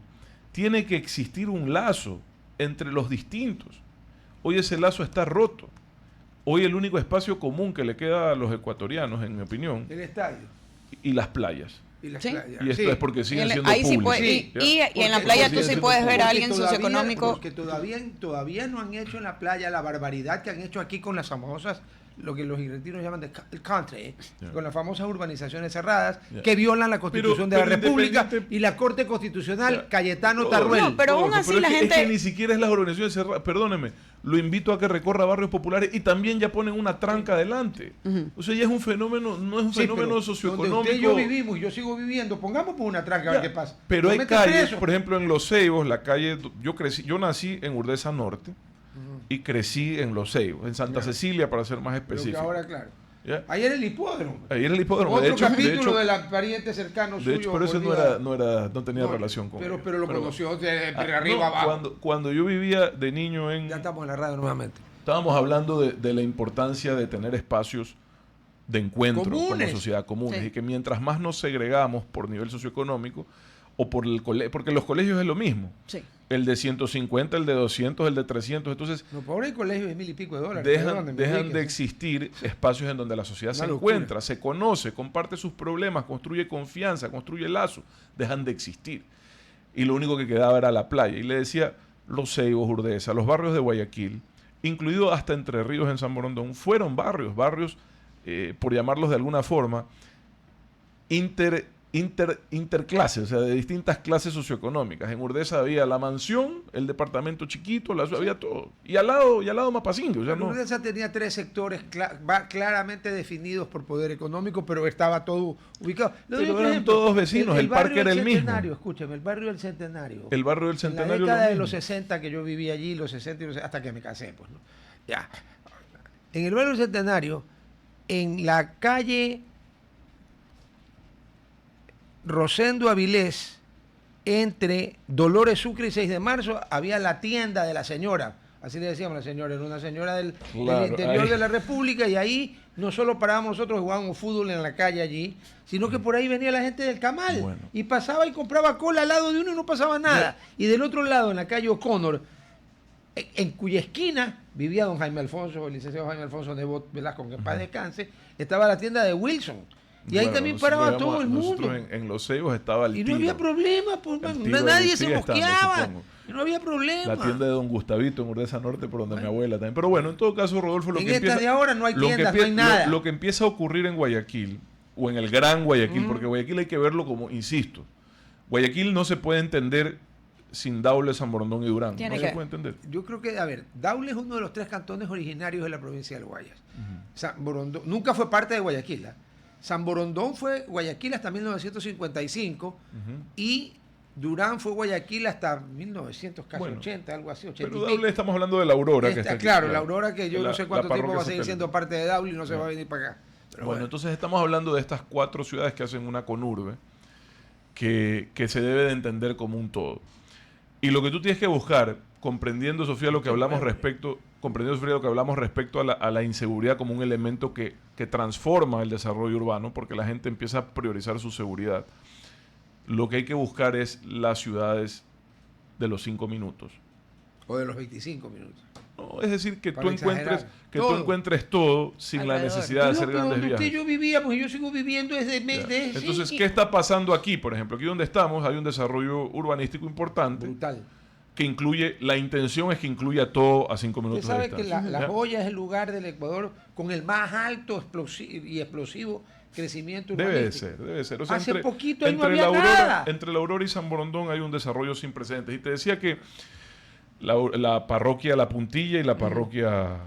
S2: tiene que existir un lazo entre los distintos. Hoy ese lazo está roto. Hoy el único espacio común que le queda a los ecuatorianos, en mi opinión,
S1: El estadio.
S2: Y las playas.
S1: Y las
S3: Sí.
S1: playas.
S2: Y esto es porque siguen siendo
S3: ahí sí
S2: públicas.
S3: puede,
S2: ¿ya?
S3: y en la playa tú sí puedes ver a alguien socioeconómico.
S1: Porque todavía no han hecho en la playa la barbaridad que han hecho aquí con las famosas, lo que los irretinos llaman el country, con las famosas urbanizaciones cerradas que violan la Constitución de la República y la Corte Constitucional Cayetano Tarruel.
S3: No, pero aún así la gente...
S2: Es que ni siquiera es las organizaciones cerradas. Perdóneme, lo invito a que recorra barrios populares y también ya ponen una tranca adelante. O sea, ya es un fenómeno, no es un fenómeno socioeconómico.
S1: Donde usted y yo vivimos, yo sigo viviendo, pongamos por una tranca a ver qué pasa.
S2: Pero
S1: No
S2: hay
S1: metes
S2: calles,
S1: preso.
S2: por ejemplo, en Los Ceibos, la calle, yo nací en Urdesa Norte y crecí en Los Ceibos, en Santa Cecilia, para ser más
S1: Pero que
S2: específico.
S1: ahora, claro.
S2: ¿Ya?
S1: Ahí era el hipódromo.
S2: Ahí era el hipódromo.
S1: Otro
S2: De hecho,
S1: capítulo de la pariente cercano suyo.
S2: de hecho, pero eso no tenía relación con ello.
S1: Pero lo conoció de arriba
S2: no,
S1: abajo.
S2: Cuando yo vivía de niño
S1: Ya estamos en la radio nuevamente.
S2: estábamos hablando de la importancia de tener espacios de encuentro
S1: Comunes.
S2: como sociedad comunes,
S3: Sí.
S2: y que mientras más nos segregamos por nivel socioeconómico o por el porque los colegios es lo mismo.
S3: Sí.
S2: El de 150, el de 200, el de 300, entonces
S1: No, por ahí el colegio de $1,000 y pico.
S2: dejan de existir espacios en donde la sociedad se
S1: Una locura.
S2: encuentra, se conoce, comparte sus problemas, construye confianza, construye lazos, dejan de existir. Y lo único que quedaba era la playa. Y le decía, Los Ceibos, Urdesa, los barrios de Guayaquil, incluido hasta Entre Ríos en San Borondón, fueron barrios, por llamarlos de alguna forma, interclases, o sea, de distintas clases socioeconómicas. En Urdesa había la mansión, el departamento chiquito, había todo. Y al lado Mapasingue. O sea, no.
S1: Urdesa tenía 3 sectores claramente definidos por poder económico, pero estaba todo ubicado.
S2: Pero eran todos vecinos, el parque era el mismo.
S1: Escúchame, el barrio del Centenario.
S2: El barrio del Centenario.
S1: En la década
S2: lo
S1: de
S2: mismo.
S1: los 60 que yo vivía allí, los 60 y los 60, hasta que me casé, pues, ¿no? Ya. En el barrio del Centenario, en la calle Rosendo Avilés, entre Dolores Sucre y 6 de marzo, había la tienda de la señora. Así le decíamos a la señora, era una señora del interior de la República, y ahí no solo parábamos nosotros, jugábamos fútbol en la calle allí, sino que por ahí venía la gente del Camal,
S2: Bueno.
S1: y pasaba y compraba cola al lado de uno y no pasaba nada. Y del otro lado, en la calle O'Connor, en cuya esquina vivía don Jaime Alfonso, el licenciado Jaime Alfonso Nebot Velasco, que en paz descanse, estaba la tienda de Wilson. Y ahí también paraba todo el mundo.
S2: En Los Ceibos estaba el
S1: Y no
S2: Tiro.
S1: había problema, pues,
S2: El
S1: man,
S2: Tiro
S1: nadie
S2: del
S1: se
S2: Sigue estando,
S1: mosqueaba.
S2: supongo.
S1: Y no había problema.
S2: La tienda de don Gustavito en Urdesa Norte, por donde mi abuela también. Pero bueno, en todo caso, Rodolfo,
S1: En esta de ahora no hay tiendas, no hay nada.
S2: Lo que empieza a ocurrir en Guayaquil, o en el Gran Guayaquil, porque Guayaquil hay que verlo como, insisto, Guayaquil no se puede entender sin Daule, San Borondón y Durán.
S3: Tiene
S2: No
S3: que-
S2: se puede entender.
S1: Yo creo que, a ver, Daule es uno de los 3 cantones originarios de la provincia del Guayas. San Borondón nunca fue parte de Guayaquil. San Borondón fue Guayaquil hasta 1955 y Durán fue Guayaquil hasta 1980,
S2: Bueno,
S1: algo así, 80
S2: Pero
S1: y pico.
S2: Daule estamos hablando de la Aurora. Que está aquí,
S1: Claro, la Aurora, que yo
S2: La-
S1: no sé
S2: la
S1: cuánto tiempo
S2: parroquia
S1: va a seguir
S2: satélite.
S1: siendo parte de Daule y no se va a venir para acá. Pero
S2: Bueno, entonces estamos hablando de estas 4 ciudades que hacen una conurbe que se debe de entender como un todo. Y lo que tú tienes que buscar, comprendiendo, Sofía, lo que hablamos respecto a la inseguridad como un elemento que transforma el desarrollo urbano, porque la gente empieza a priorizar su seguridad. Lo que hay que buscar es las ciudades de los 5 minutos.
S1: o de los 25 minutos.
S2: ¿No? Es decir, que
S1: Para
S2: tú encuentres
S1: exagerar.
S2: tú
S1: Todo.
S2: encuentres todo sin la
S3: Alrededor.
S2: necesidad de
S1: No,
S2: hacer
S1: pero
S2: grandes
S1: donde usted y
S2: viajes.
S1: yo vivíamos y yo sigo viviendo desde...
S2: Ya. Entonces, ¿qué está pasando aquí, por ejemplo? Aquí donde estamos hay un desarrollo urbanístico importante
S1: Brutal.
S2: que incluye, la intención es que incluya todo a 5
S1: Usted
S2: minutos de
S1: sabe que
S2: distancia.
S1: La
S2: ¿Ya?
S1: Joya es el lugar del Ecuador con el más alto y explosivo crecimiento urbanístico.
S2: Debe ser. O sea,
S1: Hace poquito ahí no
S2: entre
S1: había
S2: la Aurora,
S1: nada.
S2: entre la Aurora y San Borondón hay un desarrollo sin precedentes. Y te decía que la parroquia La Puntilla y la parroquia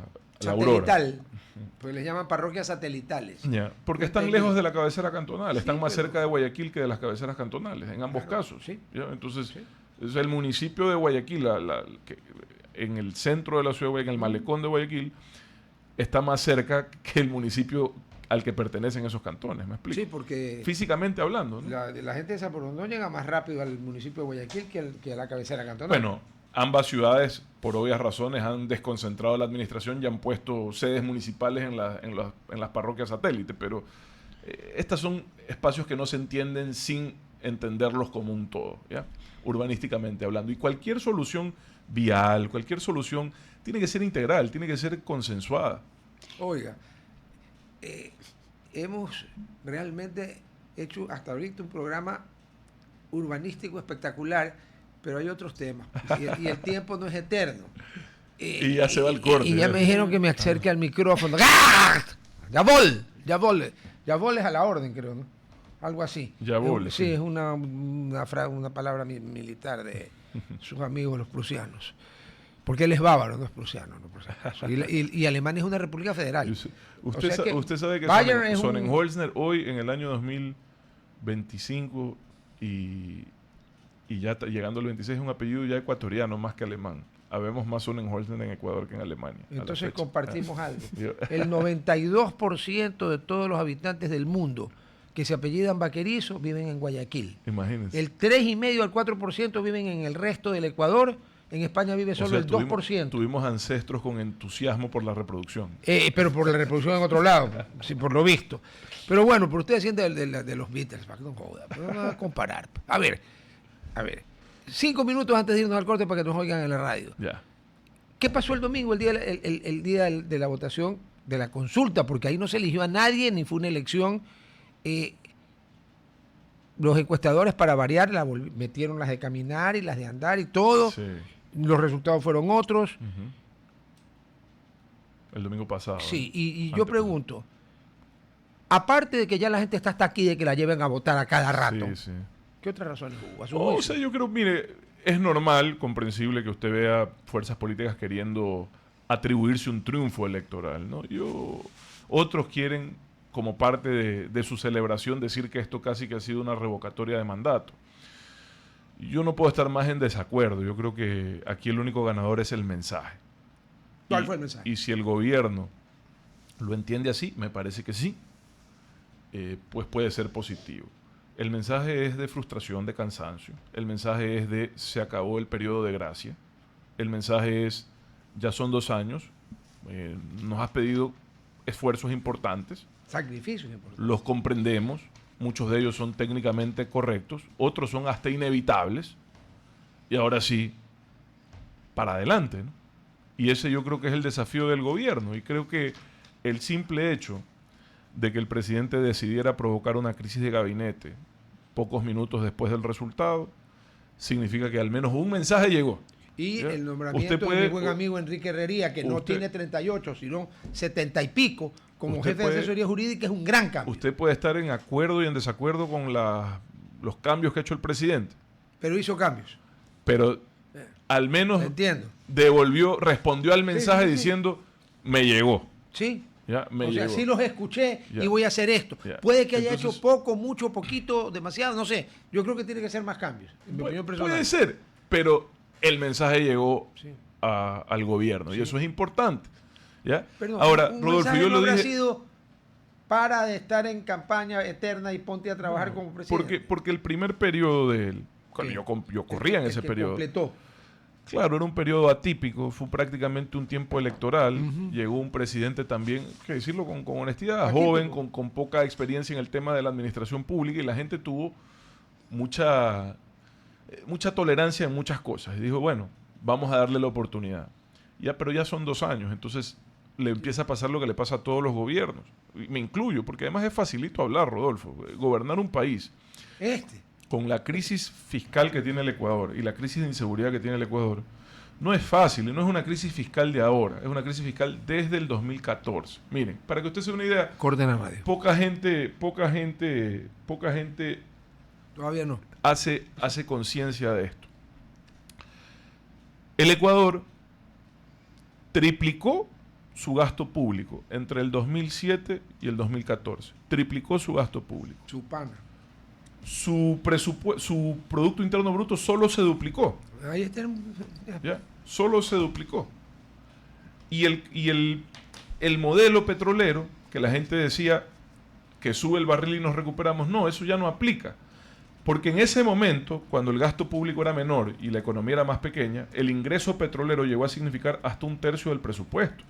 S2: La Aurora.
S1: Satelital. Pues les llaman parroquias satelitales.
S2: Ya, porque están lejos de la cabecera cantonal, están más cerca de Guayaquil que de las cabeceras cantonales, en ambos casos.
S1: sí.
S2: ¿Ya? Entonces, es el municipio de Guayaquil, en el centro de la ciudad de Guayaquil, en el malecón de Guayaquil, está más cerca que el municipio al que pertenecen esos cantones, ¿me explico?
S1: Sí, porque
S2: físicamente hablando, ¿no?
S1: la gente de San Borondón llega más rápido al municipio de Guayaquil que a la cabecera cantonal.
S2: Bueno, ambas ciudades, por obvias razones, han desconcentrado la administración y han puesto sedes municipales en las parroquias satélites, pero estos son espacios que no se entienden sin entenderlos como un todo, ¿ya? Urbanísticamente hablando. Y cualquier solución vial, cualquier solución, tiene que ser integral, tiene que ser consensuada.
S1: Oiga, hemos realmente hecho hasta ahorita un programa urbanístico espectacular, pero hay otros temas y el tiempo no es eterno.
S2: Y ya se va el corte.
S1: Y ya me dijeron que me acerque al micrófono. Ya vol es a la orden, creo, ¿no? Algo así.
S2: Ya vol,
S1: sí, es una palabra militar de sus amigos los prusianos. Porque él es bávaro, no es prusiano. No, y Alemania es una república federal.
S2: Usted sabe que Sonnenholzner hoy, en el año 2025 y ya llegando al 26, es un apellido ya ecuatoriano más que alemán. Habemos más Sonnenholzner en Ecuador que en Alemania.
S1: Entonces compartimos algo. El 92% de todos los habitantes del mundo que se apellidan Vaquerizo viven en Guayaquil.
S2: Imagínense.
S1: El 3,5 al 4% viven en el resto del Ecuador. En España vive solo el 2%.
S2: Tuvimos ancestros con entusiasmo por la reproducción.
S1: Pero por la reproducción en otro lado, sí, por lo visto. Pero bueno, por ustedes sienten de los Beatles, no joda, pero no a comparar. A ver, 5 minutos antes de irnos al corte para que nos oigan en la radio.
S2: Ya.
S1: ¿Qué pasó el domingo, el día de la votación, de la consulta? Porque ahí no se eligió a nadie, ni fue una elección. Los encuestadores, para variar, metieron las de caminar y las de andar y todo. Sí. Los resultados fueron otros.
S2: Uh-huh. El domingo pasado.
S1: Sí, y yo pregunto, aparte de que ya la gente está hasta aquí de que la lleven a votar a cada rato,
S2: sí.
S1: ¿Qué otras razones hubo?
S2: O sea, yo creo, mire, es normal, comprensible que usted vea fuerzas políticas queriendo atribuirse un triunfo electoral, ¿no? Otros quieren, como parte de su celebración, decir que esto casi que ha sido una revocatoria de mandato. Yo no puedo estar más en desacuerdo. Yo creo que aquí el único ganador es el mensaje.
S1: ¿Cuál fue el mensaje?
S2: Y si el gobierno lo entiende así, me parece que sí, pues puede ser positivo. El mensaje es de frustración, de cansancio. El mensaje es de se acabó el periodo de gracia. El mensaje es ya son 2 años, nos has pedido esfuerzos importantes.
S1: Sacrificios importantes.
S2: Los comprendemos. Muchos de ellos son técnicamente correctos, otros son hasta inevitables, y ahora sí, para adelante, ¿no? Y ese yo creo que es el desafío del gobierno, y creo que el simple hecho de que el presidente decidiera provocar una crisis de gabinete pocos minutos después del resultado, significa que al menos un mensaje llegó.
S1: Y ¿ya? El nombramiento de mi buen amigo Enrique Herrería, que no tiene 38, sino 70 y pico, como jefe de asesoría jurídica, es un gran cambio.
S2: Usted puede estar en acuerdo y en desacuerdo con los cambios que ha hecho el presidente.
S1: Pero hizo cambios.
S2: Pero al menos
S1: entiendo.
S2: Respondió al mensaje diciendo, me llegó.
S1: Sí.
S2: Ya,
S1: o sea, sí los escuché y voy a hacer esto.
S2: Ya.
S1: Puede que haya hecho poco, mucho, poquito, demasiado, no sé. Yo creo que tiene que hacer más cambios. En mi opinión personal.
S2: Puede ser, pero el mensaje llegó al gobierno y eso es importante. ¿Ya?
S1: Perdón,
S2: ahora, Rodolfo, yo
S1: no
S2: lo dije.
S1: Sido para de estar en campaña eterna y ponte a trabajar como presidente.
S2: Porque el primer periodo de él, cuando yo corría en ese periodo.
S1: Completó.
S2: Claro, era un periodo atípico, fue prácticamente un tiempo electoral. Llegó un presidente también, hay que decirlo con honestidad, joven, con poca experiencia en el tema de la administración pública, y la gente tuvo mucha tolerancia en muchas cosas. Y dijo, bueno, vamos a darle la oportunidad. Pero ya son 2 años, entonces le empieza a pasar lo que le pasa a todos los gobiernos. Y me incluyo, porque además es facilito hablar, Rodolfo. Gobernar un país con la crisis fiscal que tiene el Ecuador y la crisis de inseguridad que tiene el Ecuador, no es fácil, y no es una crisis fiscal de ahora, es una crisis fiscal desde el 2014. Miren, para que usted se dé una idea, poca gente
S1: todavía no
S2: hace conciencia de esto. El Ecuador triplicó su gasto público entre el 2007 y el 2014. Triplicó su gasto público.
S1: Chupana.
S2: Su Producto Interno Bruto solo se duplicó.
S1: Ahí está.
S2: ¿Ya? Solo se duplicó. Y el modelo petrolero, que la gente decía, que sube el barril y nos recuperamos. No, eso ya no aplica. Porque en ese momento, cuando el gasto público era menor y la economía era más pequeña, el ingreso petrolero llegó a significar hasta 1/3 del presupuesto.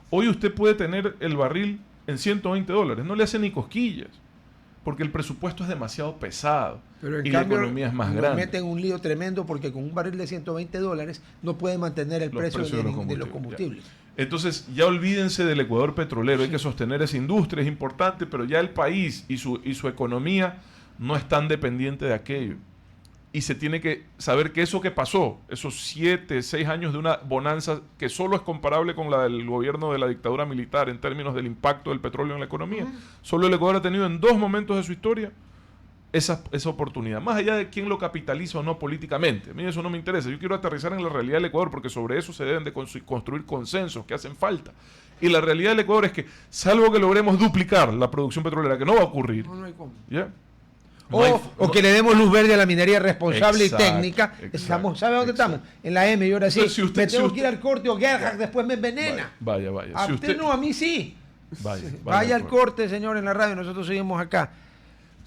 S2: Hoy usted puede tener el barril en $120, no le hace ni cosquillas, porque el presupuesto es demasiado pesado.
S1: Pero en
S2: y
S1: cambio,
S2: la economía es más
S1: nos
S2: grande.
S1: meten un lío tremendo porque con un barril de $120 no puede mantener el precio de los combustibles.
S2: Entonces, ya olvídense del Ecuador petrolero, hay que sostener esa industria, es importante, pero ya el país y su economía no es tan dependiente de aquello. Y se tiene que saber que eso que pasó, esos 7, 6 años de una bonanza que solo es comparable con la del gobierno de la dictadura militar en términos del impacto del petróleo en la economía, solo el Ecuador ha tenido en 2 momentos de su historia esa oportunidad, más allá de quién lo capitaliza o no políticamente. A mí eso no me interesa, yo quiero aterrizar en la realidad del Ecuador porque sobre eso se deben de construir consensos que hacen falta. Y la realidad del Ecuador es que, salvo que logremos duplicar la producción petrolera, que no va a ocurrir,
S1: No hay cómo.
S2: ¿ya?
S1: O que le demos luz verde a la minería responsable
S2: Exacto,
S1: y técnica. Estamos, ¿sabe dónde estamos? En la M, y ahora sí.
S2: Entonces, si usted-
S1: me tengo
S2: si
S1: que ir al corte o Gerhard después me envenena.
S2: Vaya.
S1: A
S2: Si
S1: usted no, a mí sí.
S2: Vaya
S1: Al corte, señor, en la radio, nosotros seguimos acá.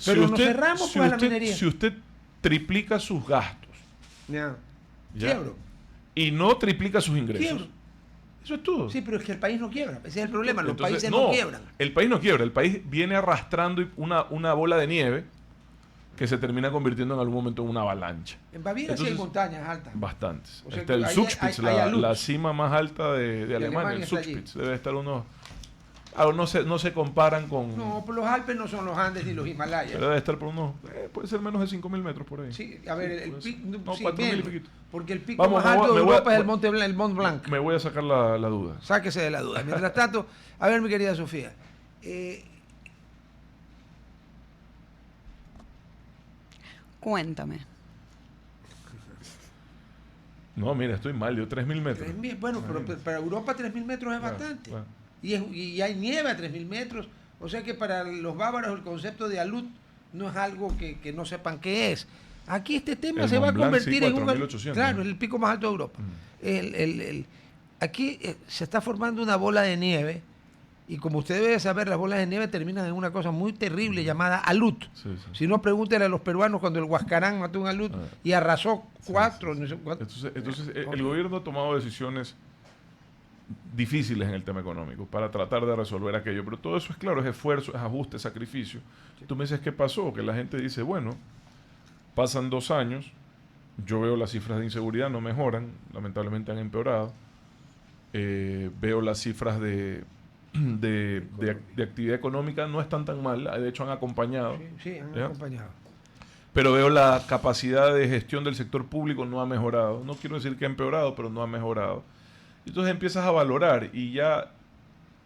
S1: Pero nos cerramos pues a la minería.
S2: Si usted triplica sus gastos,
S1: Ya.
S2: ¿ya?
S1: Quiebro.
S2: Y no triplica sus ingresos,
S1: Quiebro.
S2: eso es todo.
S1: Sí, pero es que el país no quiebra. Ese es el problema. Los
S2: Entonces,
S1: países no quiebran.
S2: El país no quiebra, el país viene arrastrando una bola de nieve que se termina convirtiendo en algún momento en una avalancha.
S1: En Baviera sí hay montañas altas.
S2: Bastantes.
S1: O sea,
S2: Está el
S1: ahí
S2: Zugspitz,
S1: hay
S2: la
S1: luz.
S2: cima más alta de Alemania,
S1: Alemania
S2: el
S1: está allí.
S2: Zugspitz. Debe estar unos... no se comparan con...
S1: No, pues los Alpes no son los Andes ni los Himalayas.
S2: Pero debe estar por unos... puede ser menos de 5.000 metros por ahí.
S1: Sí, a ver, el pico...
S2: No,
S1: sí,
S2: 4.000 y
S1: menos,
S2: piquito.
S1: porque el pico
S2: Vamos,
S1: más alto de
S2: me voy a-
S1: Europa es el Mont Blanc.
S2: Me voy a sacar la duda.
S1: Sáquese de la duda. Mientras tanto, a ver, mi querida Sofía.
S3: Cuéntame.
S2: No, mira, estoy mal, yo 3.000 metros.
S1: 3.000, bueno, pero para Europa 3.000 metros es bastante.
S2: Bueno.
S1: Y hay nieve a 3.000 metros. O sea que para los bávaros el concepto de alud no es algo que no sepan qué es. Aquí este tema
S2: El
S1: se va a
S2: Mont Blanc,
S1: convertir
S2: sí,
S1: en un...
S2: 4.800,
S1: Claro,
S2: ¿no?
S1: es el pico más alto de Europa. Aquí se está formando una bola de nieve y como usted debe saber, las bolas de nieve terminan en una cosa muy terrible llamada alud.
S2: Sí.
S1: Si no, pregúntele a los peruanos cuando el Huascarán mató un alud y arrasó 4, no sé cuánto.
S2: Entonces el gobierno ha tomado decisiones difíciles en el tema económico para tratar de resolver aquello, pero todo eso es claro, es esfuerzo, es ajuste, es sacrificio. Tú me dices, ¿qué pasó? Que la gente dice, bueno, pasan 2 años, yo veo las cifras de inseguridad, no mejoran, lamentablemente han empeorado, veo las cifras de actividad económica, no están tan mal, de hecho han acompañado.
S1: Sí, han
S2: ¿ya?
S1: acompañado.
S2: Pero veo la capacidad de gestión del sector público no ha mejorado. No quiero decir que ha empeorado, pero no ha mejorado. Entonces empiezas a valorar y ya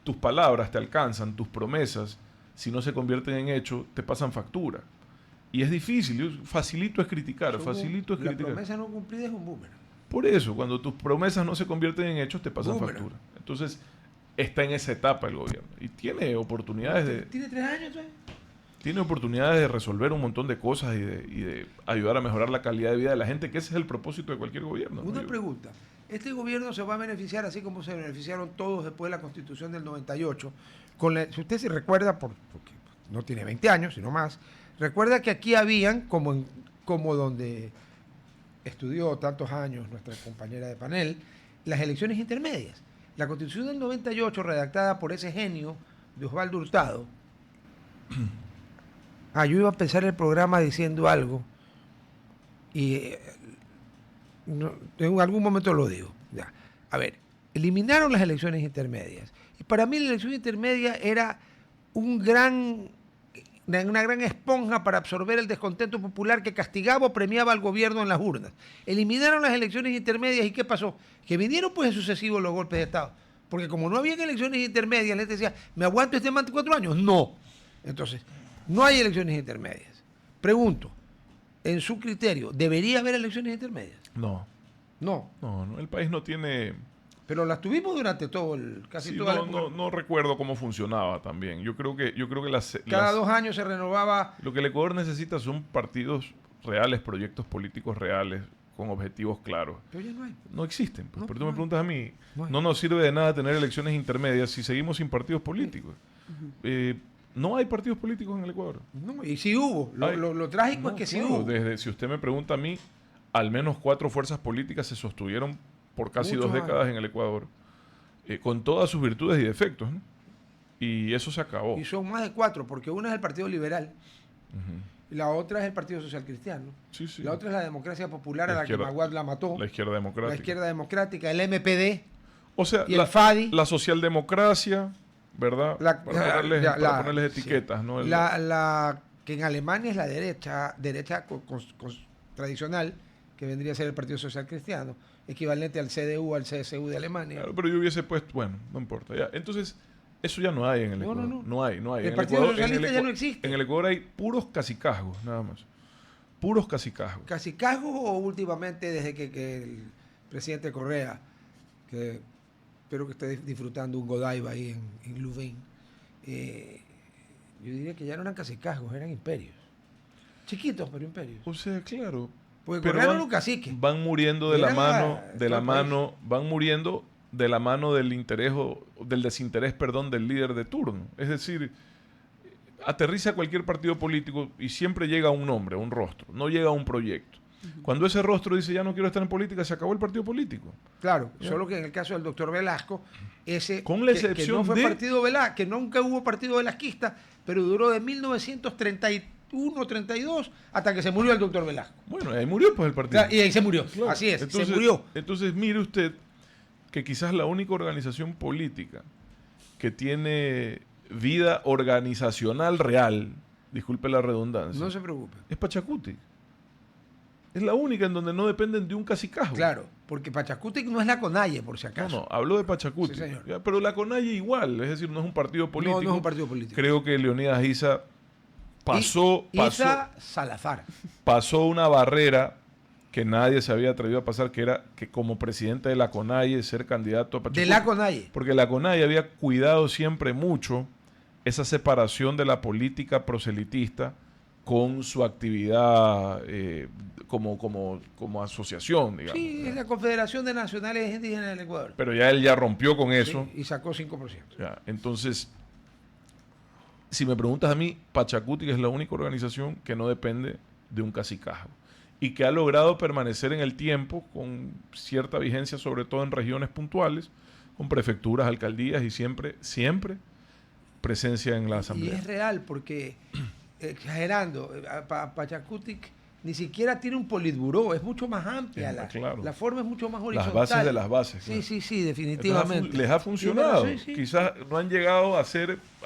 S2: tus palabras te alcanzan, tus promesas, si no se convierten en hecho, te pasan factura. Y es difícil, facilito es criticar, facilito es criticar.
S1: La promesa no cumplida es un boomerang.
S2: Por eso, cuando tus promesas no se convierten en hechos, te pasan factura. Entonces, está en esa etapa el gobierno. Y tiene oportunidades de...
S1: ¿Tiene 3 años todavía?
S2: Tiene oportunidades de resolver un montón de cosas y de ayudar a mejorar la calidad de vida de la gente, que ese es el propósito de cualquier gobierno.
S1: Una pregunta. ¿Este gobierno se va a beneficiar así como se beneficiaron todos después de la Constitución del 98? Si usted se recuerda, porque no tiene 20 años, sino más, recuerda que aquí habían, como donde estudió tantos años nuestra compañera de panel, las elecciones intermedias. La Constitución del 98, redactada por ese genio de Osvaldo Hurtado, yo iba a empezar el programa diciendo algo y en algún momento lo digo. Ya. A ver, eliminaron las elecciones intermedias. Y para mí la elección intermedia era una gran esponja para absorber el descontento popular que castigaba o premiaba al gobierno en las urnas. Eliminaron las elecciones intermedias y ¿qué pasó? Que vinieron pues en sucesivos los golpes de Estado. Porque como no había elecciones intermedias, la gente decía, ¿me aguanto este man 4 años? No. Entonces, no hay elecciones intermedias. Pregunto, en su criterio, ¿debería haber elecciones intermedias?
S2: No.
S1: No.
S2: No, el país no tiene...
S1: Pero las tuvimos durante casi toda la...
S2: No recuerdo cómo funcionaba también. Yo creo que
S1: Cada 2 años se renovaba...
S2: Lo que el Ecuador necesita son partidos reales, proyectos políticos reales, con objetivos claros.
S1: Pero ya no hay.
S2: No existen. Pues,
S1: No,
S2: pero tú
S1: no
S2: me preguntas a mí,
S1: no hay.
S2: no nos sirve de nada tener elecciones intermedias si seguimos sin partidos políticos. No hay partidos políticos en el Ecuador.
S1: No, y sí hubo. Lo trágico es que sí hubo.
S2: Si usted me pregunta a mí, al menos 4 fuerzas políticas se sostuvieron por casi 2 décadas en el Ecuador, con todas sus virtudes y defectos, ¿no? Y eso se acabó.
S1: Y son más de 4, porque una es el Partido Liberal, y la otra es el Partido Social Cristiano.
S2: Sí, sí.
S1: La otra es la Democracia Popular, a la que Maguad la mató.
S2: La Izquierda Democrática.
S1: La Izquierda Democrática, el MPD.
S2: O sea,
S1: y el FADI.
S2: La socialdemocracia, ¿verdad? Para ponerles etiquetas,
S1: sí.
S2: ¿no?
S1: Que en Alemania es la derecha tradicional, que vendría a ser el Partido Social Cristiano, equivalente al CDU, al CSU de Alemania.
S2: Claro, pero yo hubiese puesto, bueno, no importa. Ya. Entonces, eso ya no hay en el Ecuador. No hay.
S1: El Partido Socialista ya no existe.
S2: En el Ecuador hay puros cacicazgos, nada más. Puros cacicazgos.
S1: ¿Cacicazgos o últimamente desde que el presidente Correa, que espero que esté disfrutando un Godiva ahí en Louvain, yo diría que ya no eran cacicazgos, eran imperios. Chiquitos, pero imperios.
S2: O sea, claro.
S1: Porque Correa no era un cacique.
S2: Van muriendo de la mano del interés del desinterés, del líder de turno. Es decir, aterriza cualquier partido político y siempre llega un nombre, un rostro, no llega a un proyecto. Cuando ese rostro dice ya no quiero estar en política, se acabó el partido político.
S1: Claro, solo que en el caso del doctor Velasco, ese
S2: con la excepción
S1: que no fue partido Velasco, que nunca hubo partido velasquista, pero duró de 1931-32 hasta que se murió el doctor Velasco.
S2: Bueno, ahí murió pues el partido.
S1: Claro, y ahí se murió, claro. Así es,
S2: entonces,
S1: se murió.
S2: Entonces mire usted que quizás la única organización política que tiene vida organizacional real, disculpe la redundancia,
S1: no se preocupe,
S2: es Pachacutic. Es la única en donde no dependen de un cacicazgo.
S1: Claro, porque Pachacutic no es la CONAIE, por si acaso.
S2: No, habló de Pachacutic.
S1: Sí, señor.
S2: ¿Ya? Pero la CONAIE igual, es decir, no es un partido político.
S1: No es un partido político.
S2: Creo que Leonidas Issa
S1: Issa Salazar
S2: pasó una barrera que nadie se había atrevido a pasar, que era que como presidente de la CONAIE ser candidato a Pachacutic.
S1: De la CONAIE.
S2: Porque la CONAIE había cuidado siempre mucho esa separación de la política proselitista con su actividad como asociación, digamos.
S1: Sí, es la Confederación de Nacionales Indígenas del Ecuador.
S2: Pero ya él ya rompió con eso.
S1: Sí, y sacó 5%.
S2: Ya, entonces, si me preguntas a mí, Pachacutic es la única organización que no depende de un cacicazgo y que ha logrado permanecer en el tiempo con cierta vigencia, sobre todo en regiones puntuales, con prefecturas, alcaldías y siempre presencia en la asamblea.
S1: Y es real porque... exagerando, Pachacutic ni siquiera tiene un politburó, es mucho más amplia, la forma es mucho más horizontal.
S2: Las bases de las bases.
S1: Sí, claro. Sí, definitivamente.
S2: Entonces, les ha funcionado.
S1: Sí.
S2: Quizás no han llegado a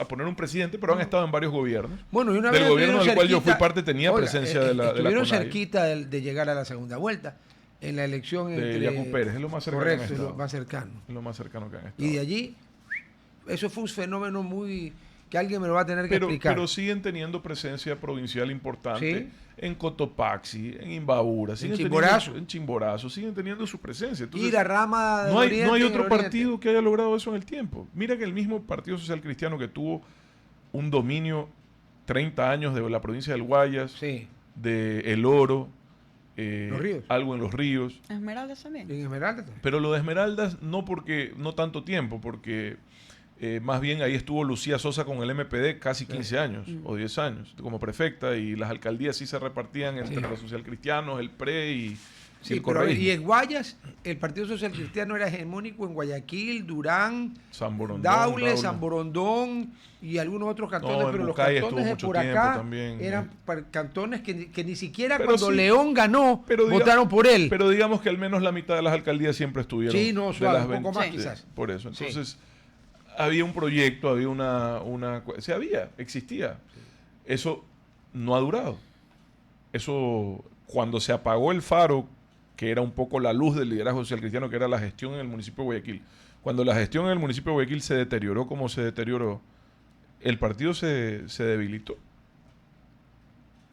S2: poner un presidente, pero han estado en varios gobiernos.
S1: Bueno, y una
S2: del
S1: vez
S2: gobierno del cual yo fui parte tenía presencia de la
S1: estuvieron
S2: CONAIE.
S1: cerquita de llegar a la segunda vuelta en la elección
S2: de Yacu Pérez, es lo más cercano.
S1: Correcto, lo más cercano.
S2: Es lo más cercano que han estado.
S1: Y de allí, eso fue un fenómeno muy... que alguien me lo va a tener que explicar.
S2: Pero siguen teniendo presencia provincial importante,
S1: ¿sí?
S2: En Cotopaxi, en Imbabura,
S1: en Chimborazo.
S2: En Chimborazo, siguen teniendo su presencia. Entonces,
S1: y la rama del
S2: Oriente, no hay otro partido que haya logrado eso en el tiempo. Mira que el mismo Partido Social Cristiano que tuvo un dominio 30 años de la provincia del Guayas,
S1: sí,
S2: de El Oro,
S1: los ríos,
S2: algo en los ríos.
S3: Esmeraldas también.
S1: En Esmeraldas también.
S2: Pero lo de Esmeraldas no tanto tiempo, porque más bien ahí estuvo Lucía Sosa con el MPD casi 15 años o 10 años como prefecta, y las alcaldías sí se repartían entre los socialcristianos, el PRE y el correísmo.
S1: Y en Guayas, el Partido Social Cristiano era hegemónico en Guayaquil, Durán, Daule, San Borondón y algunos otros cantones, pero los cantones de por acá también, eran cantones que ni siquiera cuando León ganó votaron por él.
S2: Pero digamos que al menos la mitad de las alcaldías siempre estuvieron.
S1: Sí, no, suave, un poco más quizás.
S2: Por eso, entonces... había un proyecto, había existía. Eso no ha durado. Eso, cuando se apagó el faro, que era un poco la luz del liderazgo social cristiano, que era la gestión en el municipio de Guayaquil. Cuando la gestión en el municipio de Guayaquil se deterioró como se deterioró, el partido se debilitó.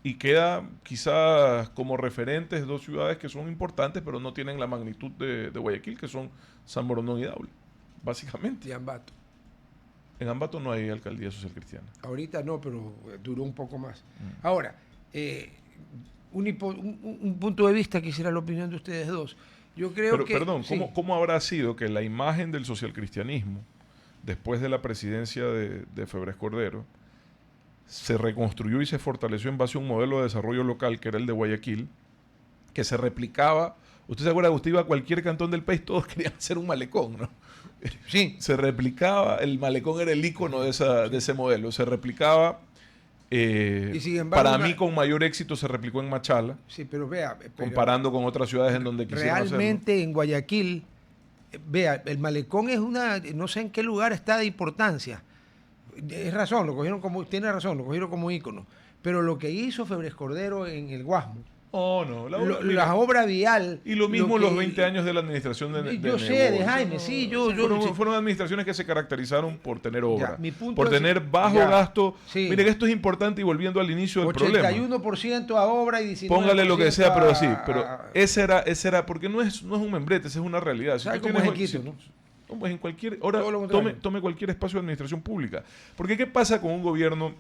S2: Y queda quizás como referentes 2 ciudades que son importantes, pero no tienen la magnitud de Guayaquil, que son San Borondón y Daule, básicamente.
S1: Y Ambato.
S2: En Ambato no hay alcaldía social cristiana.
S1: Ahorita no, pero duró un poco más. Ahora, un punto de vista, quisiera la opinión de ustedes dos. Yo creo que...
S2: Perdón, ¿cómo habrá sido que la imagen del socialcristianismo, después de la presidencia de Febres Cordero, se reconstruyó y se fortaleció en base a un modelo de desarrollo local, que era el de Guayaquil, que se replicaba. Usted se acuerda que usted iba a cualquier cantón del país, todos querían hacer un malecón, ¿no?
S1: Sí.
S2: Se replicaba, el malecón era el ícono de ese modelo, se replicaba.
S1: Y sin embargo,
S2: para mí con mayor éxito se replicó en Machala,
S1: sí, pero vea,
S2: comparando con otras ciudades en donde quisieron
S1: realmente
S2: hacerlo.
S1: En Guayaquil, vea, el malecón es no sé en qué lugar está de importancia. Es razón, tiene razón, lo cogieron como ícono. Pero lo que hizo Febres Cordero en el Guasmo, la obra vial.
S2: Y lo mismo los 20 años de la administración de
S1: yo sé, de Jaime, sí,
S2: fueron administraciones que se caracterizaron por tener obra, por
S1: es,
S2: tener bajo gasto.
S1: Sí.
S2: Mire que esto es importante y volviendo al inicio del problema.
S1: 81% a obra y 19%.
S2: Póngale lo que sea, pero así. Pero ese era, porque no es un membrete, esa es una realidad.
S1: ¿Sabes cómo es en Quito, no?
S2: En cualquier, ahora tome cualquier espacio de administración pública. Porque ¿qué pasa con un gobierno?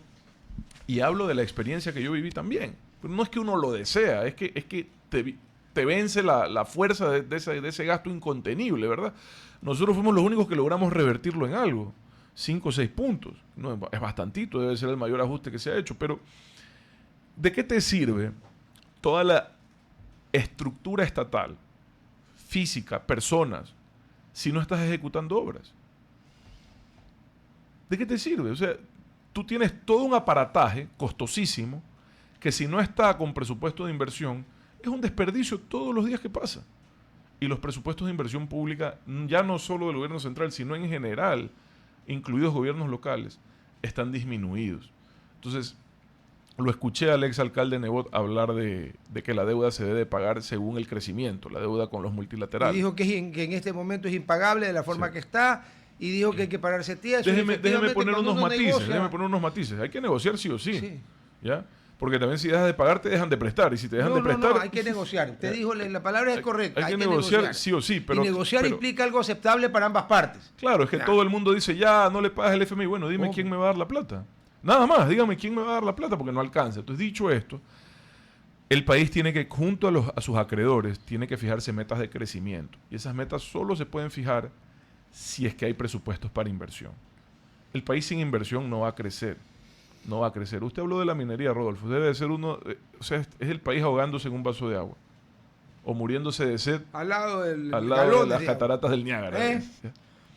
S2: Y hablo de la experiencia que yo viví también. Pero no es que uno lo desea, es que te vence la fuerza de ese gasto incontenible, ¿verdad? Nosotros fuimos los únicos que logramos revertirlo en algo. 5 o 6 puntos. No, es bastantito, debe ser el mayor ajuste que se ha hecho. Pero, ¿de qué te sirve toda la estructura estatal, física, personas, si no estás ejecutando obras? ¿De qué te sirve? O sea, tú tienes todo un aparataje costosísimo que si no está con presupuesto de inversión, es un desperdicio todos los días que pasa. Y los presupuestos de inversión pública, ya no solo del gobierno central, sino en general, incluidos gobiernos locales, están disminuidos. Entonces, lo escuché al exalcalde Nebot hablar de que la deuda se debe pagar según el crecimiento, la deuda con los multilaterales.
S1: Y dijo que en este momento es impagable de la forma que está, y dijo que hay que pararse tía.
S2: Déjeme poner unos matices. Hay que negociar sí o sí. ¿Ya? Porque también si dejas de pagar, te dejan de prestar. Y si te dejan de prestar...
S1: No, hay que negociar. Usted dijo, la palabra es correcta.
S2: Hay que negociar sí o sí. Pero,
S1: y negociar implica algo aceptable para ambas partes.
S2: Claro, es que todo el mundo dice, ya, no le pagas el FMI. Bueno, dime quién me va a dar la plata. Nada más, dígame quién me va a dar la plata porque no alcanza. Entonces, dicho esto, el país tiene que, junto a sus acreedores, tiene que fijarse metas de crecimiento. Y esas metas solo se pueden fijar si es que hay presupuestos para inversión. El país sin inversión no va a crecer. No va a crecer. Usted habló de la minería, Rodolfo. Debe de ser uno... o sea, es el país ahogándose en un vaso de agua. O muriéndose de sed
S1: al lado de
S2: las cataratas del Niágara.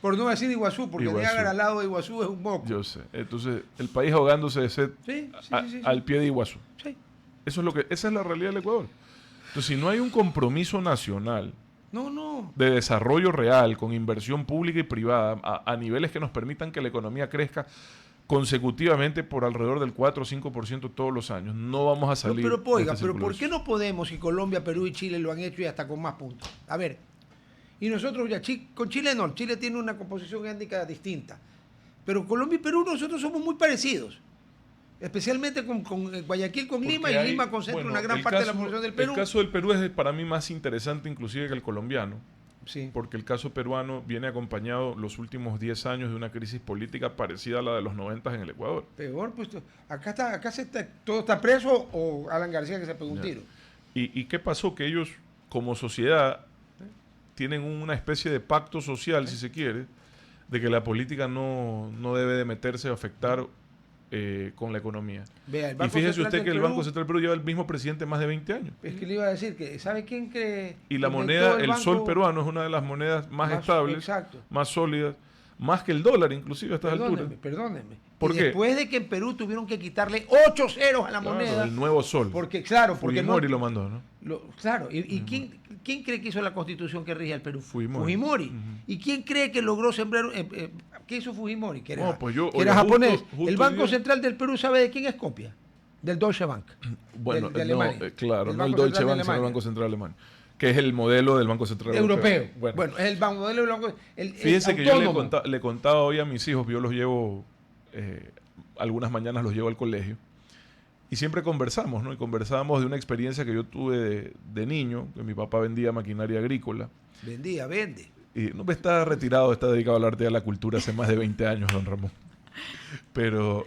S1: Por no decir Iguazú, porque Niágara al lado de Iguazú es un moco.
S2: Yo sé. Entonces, el país ahogándose de sed al pie de Iguazú.
S1: Sí.
S2: Esa es la realidad del Ecuador. Entonces, si no hay un compromiso nacional de desarrollo real, con inversión pública y privada, a niveles que nos permitan que la economía crezca consecutivamente por alrededor del 4 o 5% todos los años, no vamos a salir.
S1: Pero ¿por qué no podemos si Colombia, Perú y Chile lo han hecho y hasta con más puntos? A ver, y nosotros ya, con Chile no, Chile tiene una composición étnica distinta, pero Colombia y Perú nosotros somos muy parecidos, especialmente con Guayaquil, con Lima, y Lima concentra una gran parte de la población del Perú.
S2: El caso del Perú es para mí más interesante inclusive que el colombiano.
S1: Sí.
S2: Porque el caso peruano viene acompañado los últimos 10 años de una crisis política parecida a la de los 90 en el Ecuador.
S1: Peor, pues acá todo está preso o Alan García que se pegó un tiro.
S2: ¿Y qué pasó? Que ellos, como sociedad, tienen una especie de pacto social, si se quiere, de que la política no debe de meterse o afectar con la economía.
S1: Vea,
S2: y fíjese usted que el Banco Central del Perú lleva el mismo presidente más de 20 años.
S1: Es que le iba a decir que, ¿sabe quién cree?
S2: Y la moneda, el sol peruano es una de las monedas más estables, más sólidas, más que el dólar inclusive a estas alturas.
S1: Perdónenme.
S2: ¿Por qué?
S1: Después de que en Perú tuvieron que quitarle 8 ceros a la moneda.
S2: El nuevo sol.
S1: Porque
S2: Fujimori lo mandó, ¿no?
S1: ¿Y quién cree que hizo la constitución que rige al Perú?
S2: Fujimori.
S1: ¿Y quién cree que logró sembrar? ¿Qué hizo Fujimori? Que era,
S2: era
S1: japonés. El Banco Central del Perú, ¿sabe de quién es copia? Del Deutsche Bank.
S2: Bueno, de Alemania. Claro, no el Deutsche Bank, sino el Banco Central alemán. Que es el modelo del Banco Central
S1: Europeo. Bueno, es el modelo del Banco.
S2: Fíjense que yo le contaba hoy a mis hijos, yo los llevo, algunas mañanas los llevo al colegio, y siempre conversamos, ¿no? Y conversábamos de una experiencia que yo tuve de niño, que mi papá vendía maquinaria agrícola.
S1: Vende.
S2: Y no está retirado, está dedicado al arte y a la cultura hace más de 20 años, don Ramón. Pero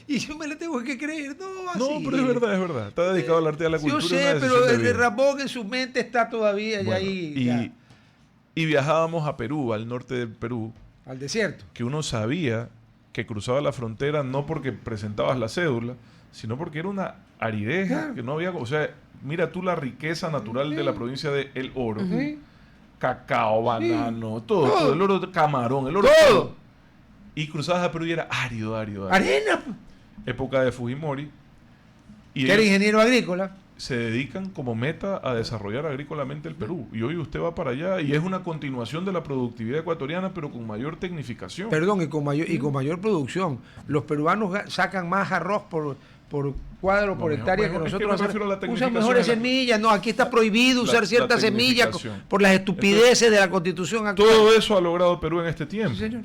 S1: y yo me le tengo que creer, no, así.
S2: No, pero es verdad. Está dedicado al arte y a la cultura.
S1: Yo sé, pero el de Ramón en su mente está todavía ahí.
S2: Y viajábamos a Perú, al norte del Perú.
S1: Al desierto.
S2: Que uno sabía que cruzaba la frontera no porque presentabas la cédula, sino porque era una aridez que no había... O sea, mira tú la riqueza natural de la provincia de El Oro. Cacao, banano, todo. El oro, camarón, el oro. Todo. Y cruzabas a Perú y era árido.
S1: Arena.
S2: Época de Fujimori. Y
S1: que era ingeniero agrícola.
S2: Se dedican como meta a desarrollar agrícolamente el Perú. Y hoy usted va para allá y es una continuación de la productividad ecuatoriana, pero con mayor tecnificación.
S1: Perdón, y con mayor producción. Los peruanos sacan más arroz por cuadro, por hectárea que nosotros. Usan mejores semillas. No, aquí está prohibido usar ciertas semillas por las estupideces de la Constitución actual.
S2: Todo eso ha logrado Perú en este tiempo.
S1: Sí, señor.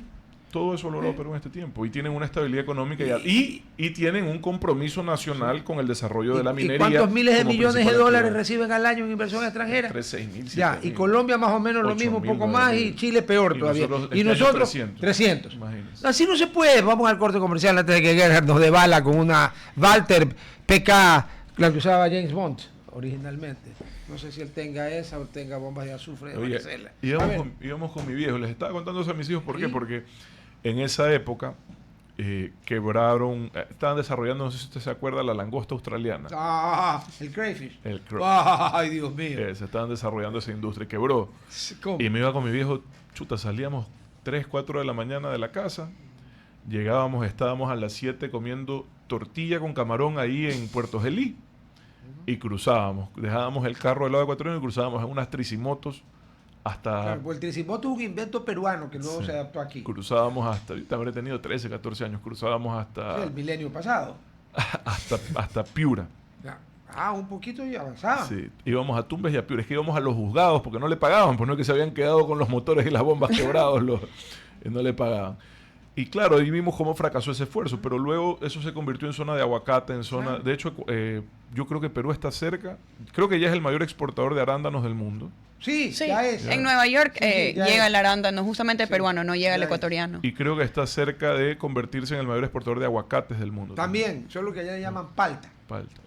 S2: Todo eso logró Perú en este tiempo. Y tienen una estabilidad económica y tienen un compromiso nacional con el desarrollo de la minería.
S1: ¿Y cuántos miles de millones de dólares reciben al año en inversión extranjera?
S2: 6.000.
S1: Ya, y Colombia más o menos lo mismo, un poco más, y Chile peor todavía. Y nosotros 300.
S2: Imagínense.
S1: Así no se puede. Vamos al corte comercial antes de que Gerhard nos debala con una Walter PK, la que usaba James Bond originalmente. No sé si él tenga esa o tenga bombas de azufre.
S2: Oye, íbamos con mi viejo. Les estaba contando eso a mis hijos. ¿Por qué? Porque en esa época quebraron, estaban desarrollando, no sé si usted se acuerda, la langosta australiana.
S1: El crayfish.
S2: Ay,
S1: Dios mío.
S2: Se estaban desarrollando esa industria, quebró.
S1: ¿Cómo?
S2: Y me iba con mi viejo, salíamos 3, 4 de la mañana de la casa, estábamos a las 7 comiendo tortilla con camarón ahí en Puerto Gelí, y cruzábamos, dejábamos el carro del lado ecuatoriano y cruzábamos en unas tricimotos hasta...
S1: Claro, pues el tricimoto es un invento peruano que luego se adaptó aquí.
S2: Cruzábamos hasta, yo habré tenido 13, 14 años, cruzábamos hasta...
S1: el milenio pasado.
S2: hasta Piura.
S1: Un poquito y avanzaba.
S2: Sí, íbamos a Tumbes y a Piura. Es que íbamos a los juzgados porque no le pagaban, pues no es que se habían quedado con los motores y las bombas quebrados, no le pagaban. Y claro, ahí vimos cómo fracasó ese esfuerzo, pero luego eso se convirtió en zona de aguacate, en zona... De hecho, yo creo que Perú está cerca, creo que ya es el mayor exportador de arándanos del mundo.
S1: Sí, ya es.
S3: En Nueva York llega el arándano, justamente peruano, no llega el ecuatoriano.
S2: Y creo que está cerca de convertirse en el mayor exportador de aguacates del mundo.
S1: También, solo que allá le llaman palta.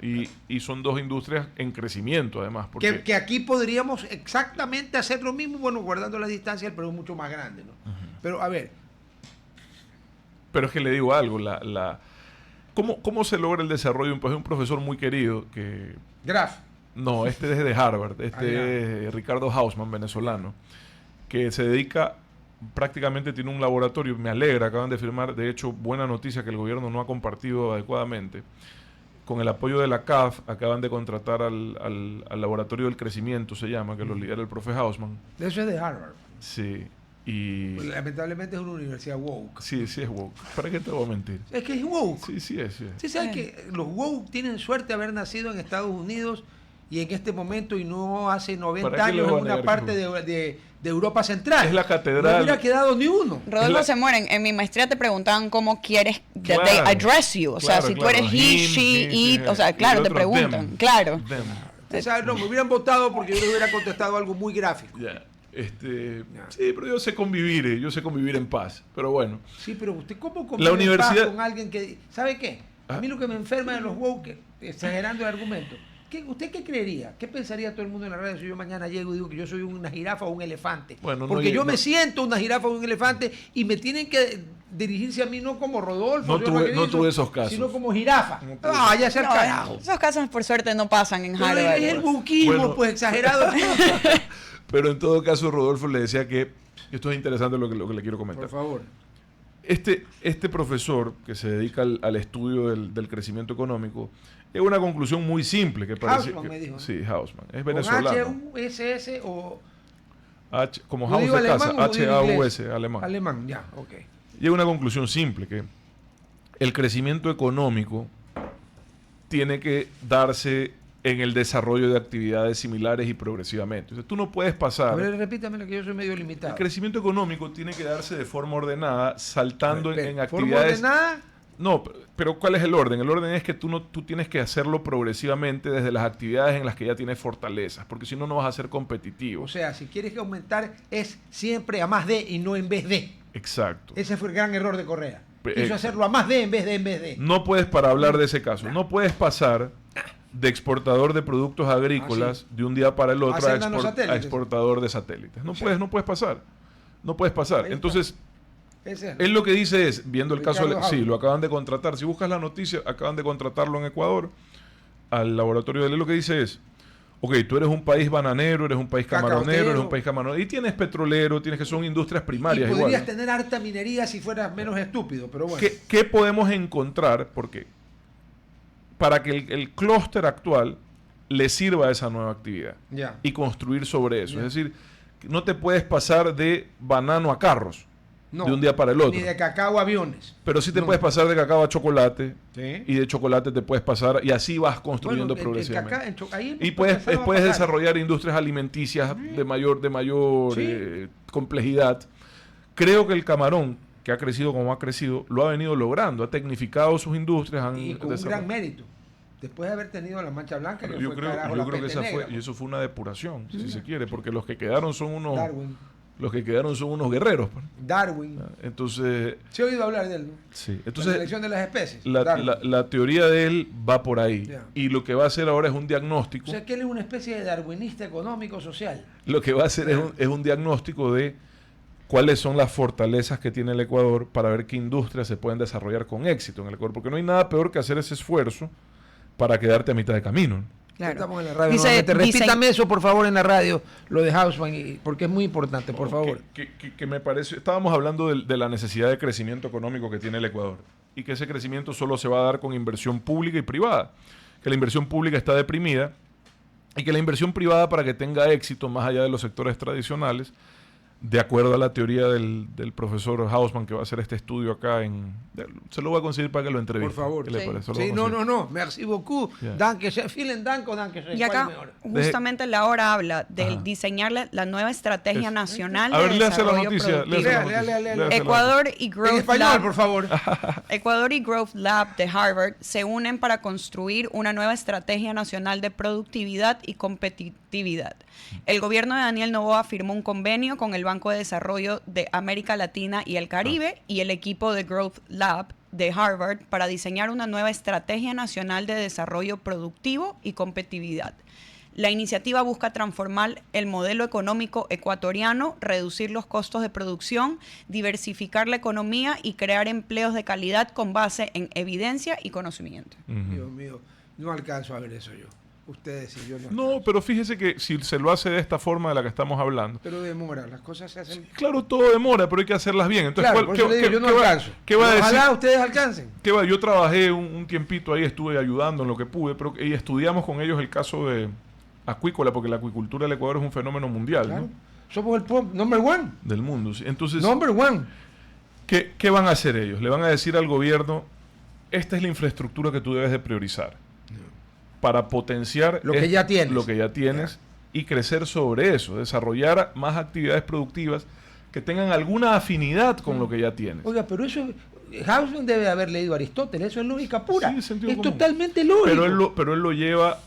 S2: Y son dos industrias en crecimiento, además. Porque...
S1: Que aquí podríamos exactamente hacer lo mismo, bueno, guardando la distancia, el Perú es mucho más grande, ¿no? Pero, a ver...
S2: Pero es que le digo algo, ¿cómo se logra el desarrollo? Pues un profesor muy querido que...
S1: Graf.
S2: No, este es de Harvard, es Ricardo Hausman, venezolano, que se dedica, prácticamente tiene un laboratorio, me alegra, acaban de firmar, de hecho, buena noticia que el gobierno no ha compartido adecuadamente. Con el apoyo de la CAF, acaban de contratar al Laboratorio del Crecimiento, se llama, que lo lidera el profe Hausman.
S1: Eso es de Harvard.
S2: Sí. Y
S1: pues lamentablemente es una universidad woke.
S2: Sí, es woke. ¿Para qué te voy a mentir?
S1: Es que es woke.
S2: Sí es.
S1: Sí, sabes que los woke tienen suerte de haber nacido en Estados Unidos y en este momento y no hace 90 años en una parte de Europa Central.
S2: Es la catedral.
S1: No hubiera quedado ni uno.
S3: Rodolfo se mueren. En mi maestría te preguntaban cómo quieres that they address you. O sea, si tú eres he, she, it. O sea, claro, te preguntan.
S2: Them.
S3: Claro.
S1: O sea, no, me hubieran votado porque yo les hubiera contestado algo muy gráfico.
S2: Sí, pero yo sé convivir en paz, pero bueno.
S1: Sí, pero usted ¿cómo convive en paz con alguien que... ¿Sabe qué? A mí lo que me enferma de los woke, exagerando el argumento, ¿usted qué creería? ¿Qué pensaría todo el mundo en la radio si yo mañana llego y digo que yo soy una jirafa o un elefante?
S2: Bueno,
S1: porque yo me siento una jirafa o un elefante y me tienen que dirigirse a mí no como Rodolfo,
S2: no tuve esos casos,
S1: sino como jirafa. Ya sea carajo.
S3: Esos casos por suerte no pasan en Harvard.
S1: Es el buquismo, pues exagerado.
S2: Pero en todo caso, Rodolfo le decía que esto es interesante lo que le quiero comentar.
S1: Por favor.
S2: Este profesor que se dedica al estudio del crecimiento económico es una conclusión muy simple que parece.
S1: Hausman me dijo.
S2: Sí, Hausman. Es venezolano.
S1: H-U-S-S o
S2: como House de casa, H-A-U-S, alemán.
S1: Alemán, ya, ok.
S2: Y es una conclusión simple que el crecimiento económico tiene que darse en el desarrollo de actividades similares y progresivamente. O sea, tú no puedes pasar...
S1: A ver, repítame lo que yo soy medio limitado.
S2: El crecimiento económico tiene que darse de forma ordenada, saltando en actividades...
S1: ¿Forma ordenada?
S2: No, pero ¿cuál es el orden? El orden es que tú tienes que hacerlo progresivamente desde las actividades en las que ya tienes fortalezas, porque si no, no vas a ser competitivo.
S1: O sea, si quieres aumentar, es siempre a más de y no en vez de.
S2: Exacto.
S1: Ese fue el gran error de Correa. Quiso hacerlo a más de en vez de.
S2: No puedes, para hablar de ese caso, no puedes pasar de exportador de productos agrícolas de un día para el otro a exportador de satélites. No puedes pasar. No puedes pasar. Entonces, Él lo que dice es, viendo el caso,
S1: Ricardo
S2: sí,
S1: Haussmann.
S2: lo acaban de contratar. Si buscas la noticia, acaban de contratarlo en Ecuador, al laboratorio de él. Lo que dice es, ok, tú eres un país bananero, eres un país camaronero,
S1: Cacautero.
S2: eres un país camaronero, y tienes petrolero, tienes que son industrias primarias
S1: Y podrías
S2: igual.
S1: tener harta minería si fueras menos estúpido, pero bueno.
S2: ¿Qué podemos encontrar? Porque para que el clúster actual le sirva a esa nueva actividad
S1: Ya.
S2: y construir sobre eso.
S1: Ya.
S2: Es decir, no te puedes pasar de banano a carros
S1: No,
S2: de un día para el otro.
S1: Ni de cacao a aviones.
S2: Pero sí te
S1: No.
S2: puedes pasar de cacao a chocolate
S1: Sí.
S2: y de chocolate te puedes pasar y así vas construyendo
S1: Bueno,
S2: progresivamente.
S1: ahí
S2: Y
S1: puedes
S2: puedes desarrollar industrias alimenticias de mayor
S1: Sí.
S2: complejidad. Creo que el camarón, que ha crecido como ha crecido, lo ha venido logrando, ha tecnificado sus industrias.
S1: Y con un gran mérito. Después de haber tenido la mancha blanca, que
S2: Yo
S1: fue
S2: creo,
S1: carajo
S2: yo
S1: la
S2: creo que
S1: peste
S2: esa
S1: negra,
S2: fue, y eso fue una depuración, si se quiere, porque los que quedaron son unos,
S1: Darwin.
S2: los que quedaron son unos guerreros. Pues.
S1: Darwin.
S2: Entonces,
S1: Se ha oído hablar de él, ¿no?
S2: sí.
S1: La
S2: Entonces,
S1: selección de las especies.
S2: la,
S1: Darwin.
S2: la teoría de él va por ahí.
S1: Ya.
S2: Y lo que va a hacer ahora es un diagnóstico.
S1: O sea, que él es una especie de darwinista económico-social.
S2: Lo que va a hacer es un diagnóstico de cuáles son las fortalezas que tiene el Ecuador para ver qué industrias se pueden desarrollar con éxito en el Ecuador. Porque no hay nada peor que hacer ese esfuerzo para quedarte a mitad de camino.
S3: Claro.
S1: Estamos en la radio.
S3: Dice-
S1: Repítame eso, por favor, en la radio, lo de Haussmann, porque es muy importante, por favor.
S2: Que me parece, estábamos hablando de la necesidad de crecimiento económico que tiene el Ecuador y que ese crecimiento solo se va a dar con inversión pública y privada. Que la inversión pública está deprimida y que la inversión privada, para que tenga éxito más allá de los sectores tradicionales, de acuerdo a la teoría del profesor Haussmann, que va a hacer este estudio acá se lo voy a conseguir para que lo entreviste.
S1: Por favor.
S2: ¿Qué le
S3: Sí.
S2: parece? Lo
S1: Sí,
S2: voy a conseguir.
S1: no. Merci beaucoup.
S2: Ya.
S1: Danke schön. Vielen Dank o danke schön.
S3: Y
S1: ¿Cuál
S3: acá
S1: es mejor?
S3: justamente la hora habla de
S2: Ajá.
S3: diseñar la nueva estrategia
S2: Es-
S3: nacional
S2: A ver,
S3: de
S2: léase la
S3: desarrollo
S2: noticia.
S3: productivo.
S2: léase la
S1: Lea,
S2: noticia,
S1: lea.
S2: léase la
S3: Ecuador y
S1: En
S3: Growth
S1: español,
S3: Lab,
S1: por favor.
S3: Ecuador y Growth Lab de Harvard se unen para construir una nueva estrategia nacional de productividad y competitividad. El gobierno de Daniel Noboa firmó un convenio con el Banco de Desarrollo de América Latina y el Caribe y el equipo de Growth Lab de Harvard para diseñar una nueva estrategia nacional de desarrollo productivo y competitividad. La iniciativa busca transformar el modelo económico ecuatoriano, reducir los costos de producción, diversificar la economía y crear empleos de calidad con base en evidencia y conocimiento.
S2: Ujú.
S1: Dios mío, no alcanzo a ver eso yo. Ustedes y yo no.
S2: No,
S1: alcanzo.
S2: pero fíjese que si se lo hace de esta forma de la que estamos hablando,
S1: Pero demora, las cosas se hacen.
S2: claro, todo demora, pero hay que hacerlas bien. Entonces,
S1: Claro, por eso le digo, yo no alcanzo.
S2: ¿qué va a decir?
S1: Ojalá ustedes alcancen.
S2: Yo trabajé un tiempito ahí, estuve ayudando en lo que pude, pero y estudiamos con ellos el caso de acuícola, porque la acuicultura del Ecuador es un fenómeno mundial,
S1: Claro.
S2: ¿no?
S1: Somos el number one.
S2: Del mundo. ¿sí? Entonces,
S1: Number one.
S2: ¿qué van a hacer ellos? Le van a decir al gobierno, esta es la infraestructura que tú debes de priorizar para potenciar
S1: Lo que ya tienes.
S2: lo que ya tienes y crecer sobre eso, desarrollar más actividades productivas que tengan alguna afinidad con lo que ya tienes.
S1: Oiga, pero eso. Haussmann debe haber leído Aristóteles, eso es lógica pura.
S2: Sí, sentido
S1: es
S2: común.
S1: totalmente lógico.
S2: Pero él lo lleva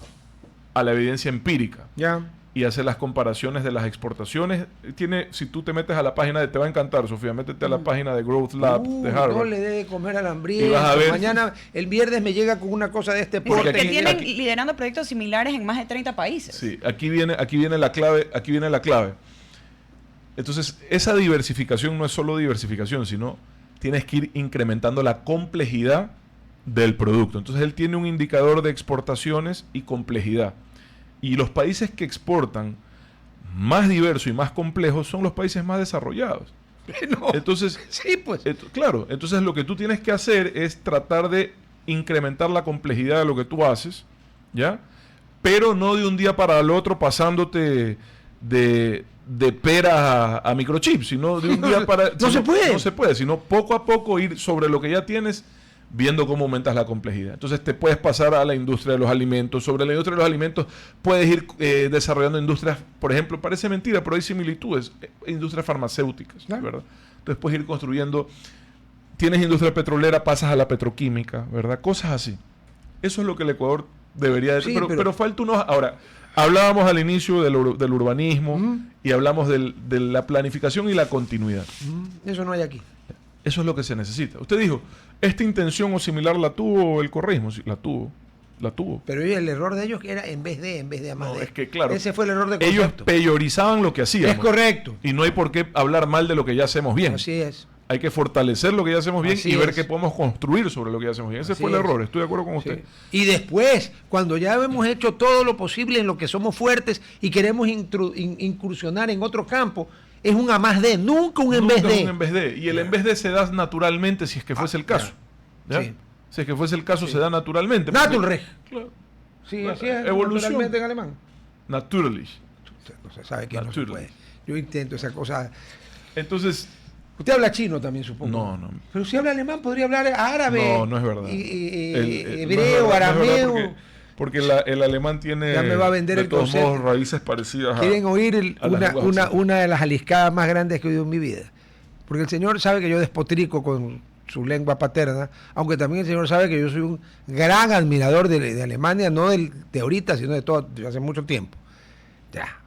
S2: a la evidencia empírica
S1: Ya.
S2: y hace las comparaciones de las exportaciones. Si tú te metes a la página te va a encantar, Sofía, métete a la página de Growth Lab de Harvard.
S1: No le dé de comer al
S2: Y
S1: hambriento.
S2: vas a ver-
S1: Mañana, el viernes me llega con una cosa de este
S3: Dice
S1: porte.
S3: que
S2: aquí-
S3: tienen
S2: aquí-
S3: liderando proyectos similares en más de 30 países.
S2: Sí, aquí viene la clave. Entonces, esa diversificación no es solo diversificación, sino tienes que ir incrementando la complejidad del producto. Entonces, él tiene un indicador de exportaciones y complejidad. Y los países que exportan más diverso y más complejo son los países más desarrollados.
S1: No.
S2: Entonces,
S1: Sí, pues.
S2: claro, entonces lo que tú tienes que hacer es tratar de incrementar la complejidad de lo que tú haces, ¿ya? Pero no de un día para el otro pasándote de peras a microchips, sino de un día para...
S1: No se puede.
S2: No se puede, sino poco a poco ir sobre lo que ya tienes, viendo cómo aumentas la complejidad. Entonces te puedes pasar a la industria de los alimentos. Sobre la industria de los alimentos puedes ir desarrollando industrias, por ejemplo, parece mentira, pero hay similitudes, industrias farmacéuticas,
S1: Claro.
S2: ¿verdad? Entonces puedes ir construyendo, tienes industria petrolera, pasas a la petroquímica, ¿verdad? Cosas así. Eso es lo que el Ecuador debería de...
S1: Sí,
S2: pero falta unos... Ahora, hablábamos al inicio del urbanismo y hablamos de la planificación y la continuidad.
S1: Eso no hay aquí.
S2: Eso es lo que se necesita. Usted dijo, ¿esta intención o similar la tuvo el correísmo? Sí, la tuvo.
S1: Pero el error de ellos era en vez de más
S2: No,
S1: de.
S2: es que claro,
S1: Ese fue el error de
S2: ellos
S1: concepto.
S2: peyorizaban lo que hacíamos.
S1: Es correcto.
S2: Y no hay por qué hablar mal de lo que ya hacemos bien.
S1: Así es.
S2: Hay que fortalecer lo que ya hacemos bien
S1: Así
S2: y ver
S1: es.
S2: qué podemos construir sobre lo que ya hacemos bien. Ese
S1: Así
S2: fue el
S1: es.
S2: error, estoy de acuerdo con usted.
S1: Sí. Y después, cuando ya hemos hecho todo lo posible en lo que somos fuertes y queremos incursionar en otro campo, es un a más de, nunca un en
S2: Nunca
S1: vez de.
S2: un en vez de. Y el en vez de se da naturalmente si es que fuese el caso. ¿Ya?
S1: Sí.
S2: Si es que fuese el caso,
S1: Sí.
S2: se da naturalmente.
S1: Naturreg.
S2: Claro.
S1: Sí,
S2: La
S1: así es.
S2: evolución.
S1: Naturalmente en alemán.
S2: Naturally.
S1: No se sabe que no se
S2: Naturally.
S1: puede. Yo intento esa cosa.
S2: Entonces,
S1: Usted habla chino también, supongo.
S2: no.
S1: Pero si habla alemán, podría hablar árabe.
S2: No es verdad.
S1: Y,
S2: No
S1: hebreo,
S2: es verdad, no es verdad
S1: arameo.
S2: porque el alemán tiene
S1: Ya me va a vender
S2: de
S1: el
S2: todos
S1: concepto.
S2: modos raíces parecidas
S1: Quieren oír
S2: a las lenguas occidentales.
S1: una de las aliscadas más grandes que he oído en mi vida. Porque el señor sabe que yo despotrico con su lengua paterna, aunque también el señor sabe que yo soy un gran admirador de Alemania, no de ahorita, sino de todo, de hace mucho tiempo. Ya.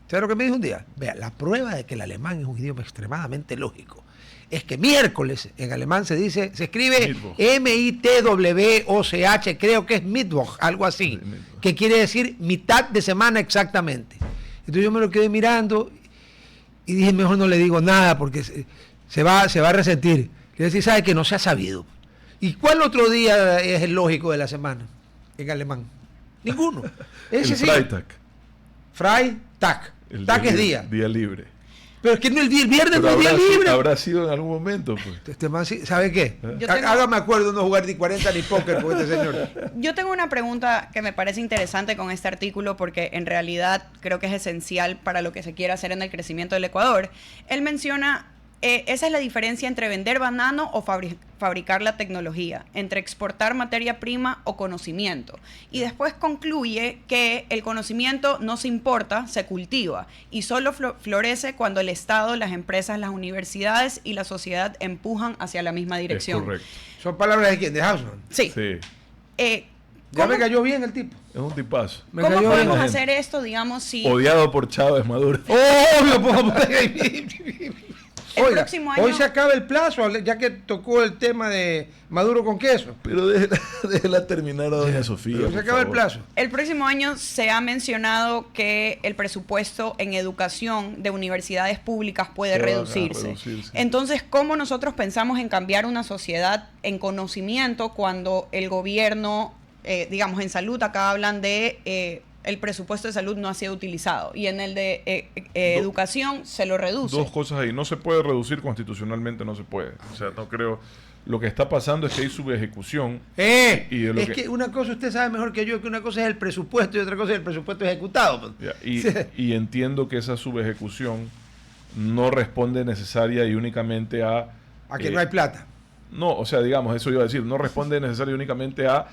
S1: ¿Sabes lo que me dijo un día? Vea, la prueba de que el alemán es un idioma extremadamente lógico es que miércoles en alemán se escribe
S2: Mittwoch.
S1: Mitwoch, creo que es Mittwoch, algo así,
S2: Sí, Mittwoch.
S1: que quiere decir mitad de semana exactamente. Entonces yo me lo quedé mirando y dije, mejor no le digo nada porque se va a resentir. Le decir, ¿sabe que no se ha sabido? ¿Y cuál otro día es el lógico de la semana en alemán? Ninguno.
S2: El
S1: Ese sí.
S2: Freitag.
S1: Freitag.
S2: El
S1: Tag es día.
S2: Día libre.
S1: Pero es que no el viernes
S2: Pero
S1: no es día libre.
S2: habrá sido en algún momento, pues.
S1: Este man sí, ¿sabe qué?
S3: Yo tengo-
S1: Hágame acuerdo de no jugar ni 40 ni póker con este señor.
S3: Yo tengo una pregunta que me parece interesante con este artículo porque en realidad creo que es esencial para lo que se quiere hacer en el crecimiento del Ecuador. Él menciona, esa es la diferencia entre vender banano o fabricar la tecnología, entre exportar materia prima o conocimiento. Y después concluye que el conocimiento no se importa, se cultiva y solo florece cuando el Estado, las empresas, las universidades y la sociedad empujan hacia la misma dirección.
S2: Es correcto.
S1: ¿Son palabras de quién? ¿De Hausman?
S3: Sí.
S2: Sí.
S1: Ya
S3: ¿Cómo-
S1: me cayó bien el tipo.
S2: Es un tipazo.
S1: Me
S3: ¿Cómo
S1: cayó
S3: podemos
S1: bien.
S3: hacer esto, digamos, si
S2: Odiado por Chávez Maduro.
S1: Obvio,
S3: el
S1: Oiga,
S3: próximo año...
S1: hoy se acaba el plazo, ya que tocó el tema de Maduro con queso.
S2: Pero déjela terminar a doña Sofía.
S1: Pero se
S2: por
S1: acaba el
S2: favor.
S1: plazo.
S3: El próximo año se ha mencionado que el presupuesto en educación de universidades públicas puede
S2: Que va a
S3: reducirse.
S2: reducirse.
S3: Entonces, ¿cómo nosotros pensamos en cambiar una sociedad en conocimiento cuando el gobierno, digamos, en salud, acá hablan de el presupuesto de salud no ha sido utilizado y en el de educación se lo reduce?
S2: Dos cosas ahí. No se puede reducir constitucionalmente, no se puede. O sea, no creo. Lo que está pasando es que hay subejecución. Y de lo
S1: Es que una cosa usted sabe mejor que yo, que una cosa es el presupuesto y otra cosa es el presupuesto ejecutado.
S2: Ya, y entiendo que esa subejecución no responde necesaria y únicamente a
S1: que no hay plata.
S2: no, o sea, digamos, eso iba a decir, no responde necesaria y únicamente a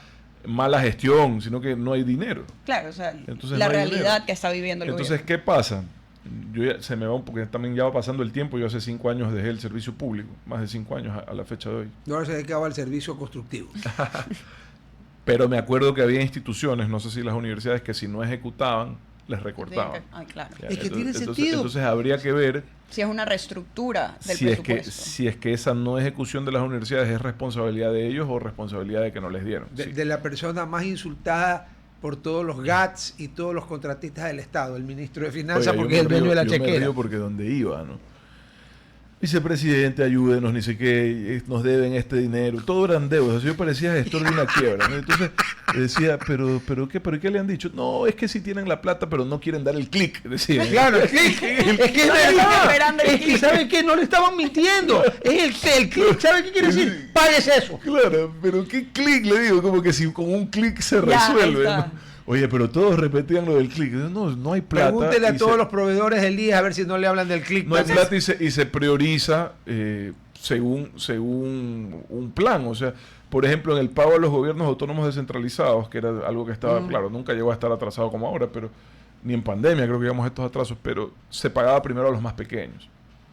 S2: mala gestión, sino que no hay dinero.
S3: Claro, o sea,
S2: Entonces,
S3: la
S2: no hay
S3: realidad
S2: dinero.
S3: que está viviendo el
S2: Entonces,
S3: gobierno.
S2: ¿qué pasa? Se me va porque también ya va pasando el tiempo. Yo hace 5 años dejé el servicio público, más de 5 años a la fecha de hoy.
S1: Y ahora se dedicaba al servicio constructivo.
S2: Pero me acuerdo que había instituciones, no sé si las universidades, que si no ejecutaban, les recortaban.
S3: Ay, claro.
S2: Ya,
S1: Es que tiene sentido.
S2: Entonces habría que ver
S3: Si es una reestructura del
S2: si es
S3: presupuesto.
S2: que esa no ejecución de las universidades es responsabilidad de ellos o responsabilidad de que no les dieron. Sí.
S1: De la persona más insultada por todos los GATS y todos los contratistas del Estado, el ministro de Finanzas,
S2: Oiga,
S1: porque
S2: yo
S1: es el
S2: me
S1: dueño de la
S2: río- yo me
S1: chequera.
S2: río porque donde iba, ¿no? Vicepresidente, ayúdenos, ni sé qué, nos deben este dinero. Todo eran deudas. Yo parecía gestor de una quiebra, ¿no? Entonces decía, ¿pero qué le han dicho? No, es que sí tienen la plata, pero no quieren dar el clic, decía.
S1: Claro, es que es
S3: No le están
S1: verdad.
S3: esperando el
S1: Es que,
S3: clic.
S1: ¿sabe qué? No le estaban mintiendo. Es el clic. ¿Sabe qué quiere decir? Pagues eso.
S2: Claro, pero qué clic, le digo, como que si con un clic se
S3: Ya, ahí
S2: resuelve.
S3: está.
S2: ¿no? Oye, pero todos repetían lo del clic. No hay plata.
S1: Pregúntele a
S2: y
S1: todos los proveedores del día a ver si no le hablan del clic.
S2: No hay plata y se prioriza según un plan. O sea, por ejemplo, en el pago a los gobiernos autónomos descentralizados, que era algo que estaba, claro, nunca llegó a estar atrasado como ahora, pero ni en pandemia creo que íbamos a estos atrasos, pero se pagaba primero a los más pequeños.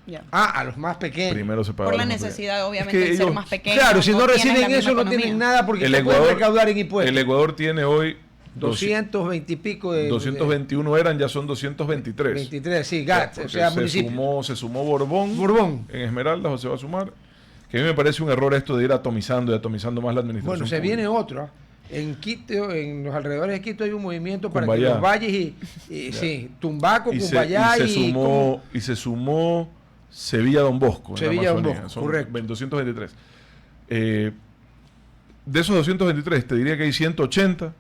S3: Ya.
S1: A los más pequeños.
S2: Primero se pagaba
S3: Por la
S2: a los más
S3: necesidad,
S2: pequeños.
S3: obviamente,
S2: Es que
S3: de ser
S2: ellos-
S3: más pequeños.
S1: Claro, si no
S3: tienen la
S1: reciben
S3: misma
S1: eso no
S3: economía.
S1: tienen nada porque
S2: El
S1: se pueden
S2: Ecuador-
S1: recaudar en impuestos.
S2: El Ecuador tiene hoy
S1: 220 y pico de...
S2: 221 eran, ya son 223.
S1: 23, sí, GATS, o
S2: Porque
S1: sea, municipio.
S2: se sumó Borbón.
S1: Borbón.
S2: En Esmeraldas, o se va a sumar. Que a mí me parece un error esto de ir atomizando y atomizando más la administración.
S1: Bueno, se
S2: pública.
S1: viene otro. En Quito, en los alrededores de Quito hay un movimiento para que
S2: Cumbayá.
S1: los valles y sí, Tumbaco,
S2: y
S1: Cumbayá
S2: se sumó Sevilla-Don Bosco.
S1: Sevilla-Don Bosco, correcto.
S2: 223. De esos 223, te diría que hay 180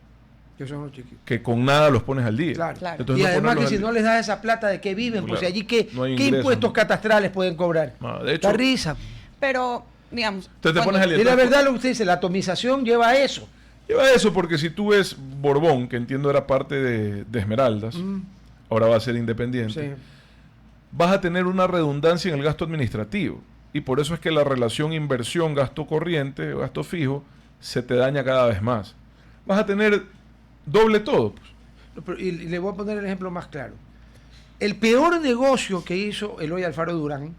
S1: que son los chiquitos,
S2: que con nada los pones al día.
S1: Claro.
S2: Entonces,
S1: y
S2: no
S1: además que si
S2: al
S1: no les das esa plata, ¿de qué viven?
S2: Claro.
S1: Pues allí, ¿qué
S2: ingreso,
S1: impuestos catastrales pueden cobrar?
S2: No, de hecho,
S1: La risa.
S3: Pero, digamos...
S2: Entonces te pones al día.
S1: Y la verdad lo que usted dice, la atomización lleva a eso.
S2: Lleva eso porque si tú ves Borbón, que entiendo era parte de Esmeraldas, ahora va a ser independiente,
S1: Sí.
S2: vas a tener una redundancia en el gasto administrativo. Y por eso es que la relación inversión-gasto corriente, gasto fijo, se te daña cada vez más. Vas a tener doble todo. Pues.
S1: No, pero, y le voy a poner el ejemplo más claro. El peor negocio que hizo Eloy Alfaro Durán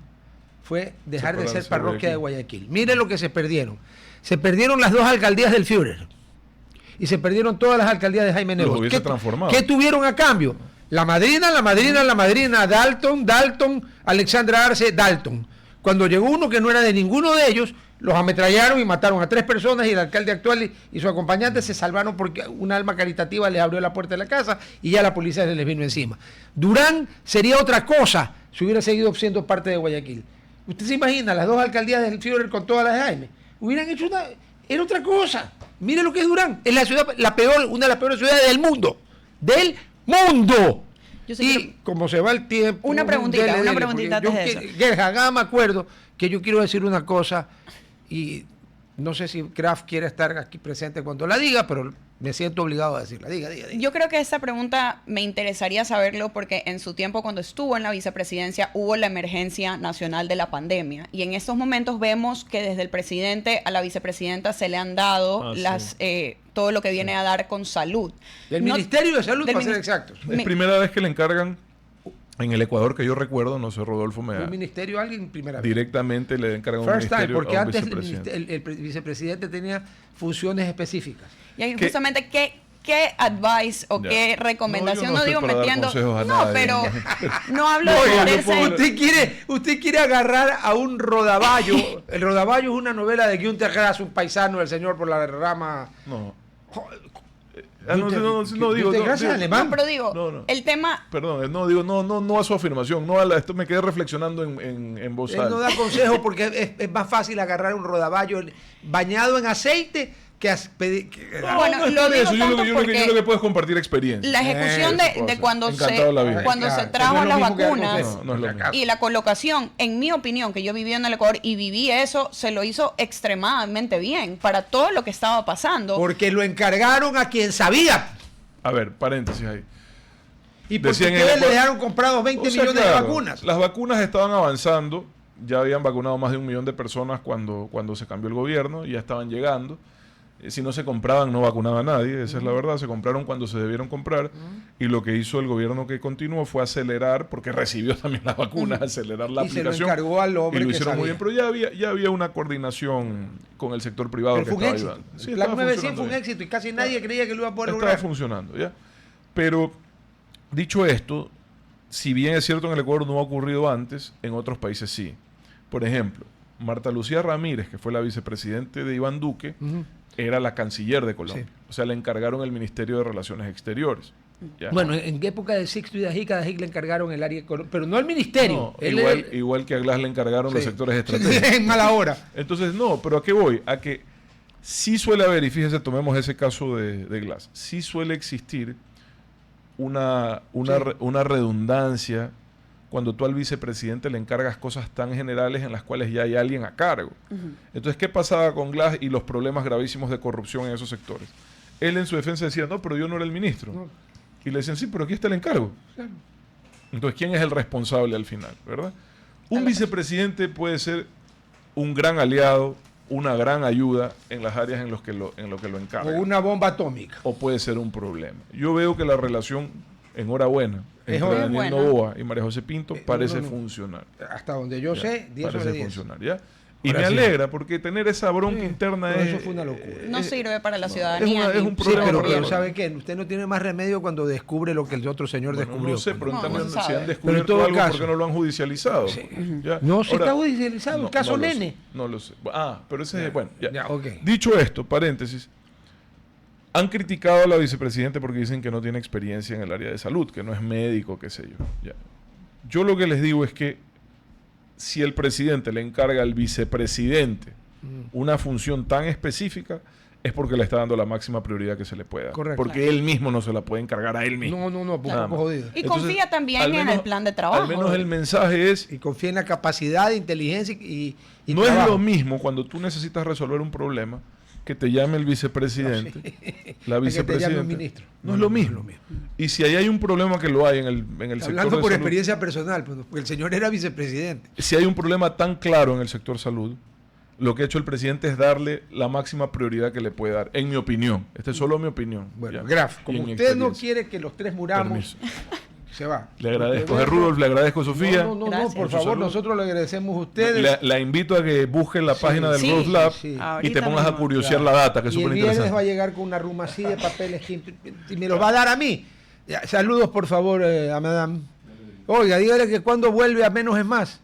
S1: fue dejar de ser parroquia de Guayaquil. Mire lo que se perdieron. Se perdieron las 2 alcaldías del Führer. Y se perdieron todas las alcaldías de Jaime Nebot. ¿Qué tuvieron a cambio? La madrina, Dalton, Alexandra Arce, Dalton. Cuando llegó uno que no era de ninguno de ellos, los ametrallaron y mataron a 3 personas y el alcalde actual y su acompañante se salvaron porque un alma caritativa les abrió la puerta de la casa y ya la policía se les vino encima. Durán sería otra cosa si hubiera seguido siendo parte de Guayaquil. ¿Usted se imagina las 2 alcaldías del Führer con todas las de Jaime? Hubieran hecho era otra cosa. Mire lo que es Durán. Es la ciudad, una de las peores ciudades del mundo. ¡Del mundo! Y como se va el tiempo...
S3: Una preguntita antes de eso.
S1: Me acuerdo que yo quiero decir una cosa y no sé si Kraft quiere estar aquí presente cuando la diga, pero me siento obligado a decirla. Diga.
S3: Yo creo que esta pregunta me interesaría saberlo porque en su tiempo cuando estuvo en la vicepresidencia hubo la emergencia nacional de la pandemia y en estos momentos vemos que desde el presidente a la vicepresidenta se le han dado todo lo que viene a dar con salud.
S1: Del Ministerio de Salud, para ser exactos.
S2: Es primera vez que le encargan en el Ecuador que yo recuerdo, no sé, Rodolfo me da.
S1: ¿Un ministerio alguien primera vez?
S2: Directamente le encargan un ministerio
S1: porque
S2: a un
S1: antes
S2: vicepresidente.
S1: el vicepresidente tenía funciones específicas.
S3: Y ahí justamente, ¿qué advice o qué recomendación?
S2: No,
S3: no digo metiendo...
S2: No,
S3: pero no hablo de
S1: meterse... Usted quiere agarrar a un Rodaballo. El Rodaballo es una novela de Günter Grass, un paisano del señor por la rama...
S3: alemán. Pero digo, el tema...
S2: Perdón, no a su afirmación, esto me quedé reflexionando en voz alta.
S1: Él no da consejo porque es más fácil agarrar un Rodaballo bañado en aceite que...
S3: lo digo
S2: eso. Yo creo que puedes compartir experiencia.
S3: La ejecución de cuando se trajo las vacunas y la colocación, en mi opinión, que yo viví en el Ecuador y viví eso, se lo hizo extremadamente bien para todo lo que estaba pasando.
S1: Porque lo encargaron a quien sabía.
S2: A ver, paréntesis ahí.
S1: Y porque ustedes le dejaron comprados 20 millones de vacunas.
S2: Las vacunas estaban avanzando, ya habían vacunado más de 1 millón de personas cuando se cambió el gobierno, ya estaban llegando. Si no se compraban, no vacunaba a nadie, esa es la verdad. Se compraron cuando se debieron comprar. Y lo que hizo el gobierno que continuó fue acelerar, porque recibió también las vacunas, acelerar la aplicación.
S1: Se lo encargó al hombre
S2: y lo hicieron muy bien, pero ya había una coordinación con el sector privado que estaba ayudando.
S1: Sí, la 900 fue un éxito y casi nadie creía que lo iba a poder lograr.
S2: Estaba funcionando, ¿ya? Pero, dicho esto, si bien es cierto en el Ecuador no ha ocurrido antes, en otros países sí. Por ejemplo, Marta Lucía Ramírez, que fue la vicepresidente de Iván Duque, era la canciller de Colombia. Sí. O sea, le encargaron el Ministerio de Relaciones Exteriores. ¿Ya?
S1: Bueno, en época de Sixto y de Ajic le encargaron el área, pero no el ministerio.
S2: No, igual que a Glass le encargaron los sectores estratégicos.
S1: En mala hora.
S2: Entonces, ¿pero a qué voy? A que sí suele haber, y fíjese, tomemos ese caso de Glass, sí suele existir una redundancia cuando tú al vicepresidente le encargas cosas tan generales en las cuales ya hay alguien a cargo. Entonces, ¿qué pasaba con Glass y los problemas gravísimos de corrupción en esos sectores? Él en su defensa decía, no, pero yo no era el ministro. No. Y le decían, sí, pero aquí está el encargo. Claro. Entonces, ¿quién es el responsable al final, verdad? Un vicepresidente puede ser un gran aliado, una gran ayuda en las áreas en lo que lo encarga.
S1: O una bomba atómica.
S2: O puede ser un problema. Yo veo que la relación, enhorabuena, entre Daniel Noboa y María José Pinto parece funcionar.
S1: Hasta donde yo sé, 10 sobre 10.
S2: Parece funcionar, ¿ya? Y me alegra, porque tener esa bronca interna
S1: eso fue una locura.
S3: No sirve para la ciudadanía.
S2: Es un problema.
S1: Pero ¿sabe qué? Usted no tiene más remedio cuando descubre lo que el otro señor descubrió.
S2: No sé, pero también si han descubierto algo, ¿por qué no lo han judicializado? Sí.
S1: No, si está judicializado, el caso Nene.
S2: No lo sé. Pero ese es, bueno, ya.
S1: Okay.
S2: Dicho esto, paréntesis, han criticado a la vicepresidenta porque dicen que no tiene experiencia en el área de salud, que no es médico, qué sé yo. Ya. Yo lo que les digo es que si el presidente le encarga al vicepresidente una función tan específica, es porque le está dando la máxima prioridad que se le pueda.
S1: Correcto.
S2: Porque él mismo no se la puede encargar a él mismo.
S1: No, porque es jodido.
S3: Y confía también en el plan de trabajo.
S2: Al menos el mensaje es...
S1: Y confía en la capacidad de inteligencia y
S2: no
S1: trabajo.
S2: es lo mismo cuando tú necesitas resolver un problema que te llame el vicepresidente, la
S1: que te llame un
S2: vicepresidenta.
S1: ministro.
S2: No es lo mismo. Y si ahí hay un problema, que lo hay en el sector
S1: Hablando
S2: de
S1: por
S2: salud,
S1: experiencia personal, pues, porque el señor era vicepresidente.
S2: si hay un problema tan claro en el sector salud, lo que ha hecho el presidente es darle la máxima prioridad que le puede dar, en mi opinión. Esta es solo mi opinión.
S1: Bueno,
S2: ya.
S1: Graf,
S2: Y
S1: como
S2: en mi
S1: usted no
S2: experiencia.
S1: quiere que los tres muramos,
S2: Permiso.
S1: se va.
S2: Le agradezco
S1: Porque
S2: a Rudolf, le agradezco a Sofía.
S1: No,
S3: Gracias.
S1: por
S2: Por su
S1: favor,
S2: salud.
S1: nosotros le agradecemos a ustedes.
S2: La invito a que busquen la
S1: Sí,
S2: página del
S3: sí,
S2: Growth Lab
S1: sí.
S2: y te
S3: Ahorita
S2: pongas a
S3: mismo.
S2: curiosear la data, que es
S1: Y el
S2: súper
S1: viernes
S2: interesante.
S1: va a llegar con una ruma así de papeles y me los va a dar a mí. Ya, saludos, por favor, a madame. Oiga, dígale que cuando vuelve a menos es más.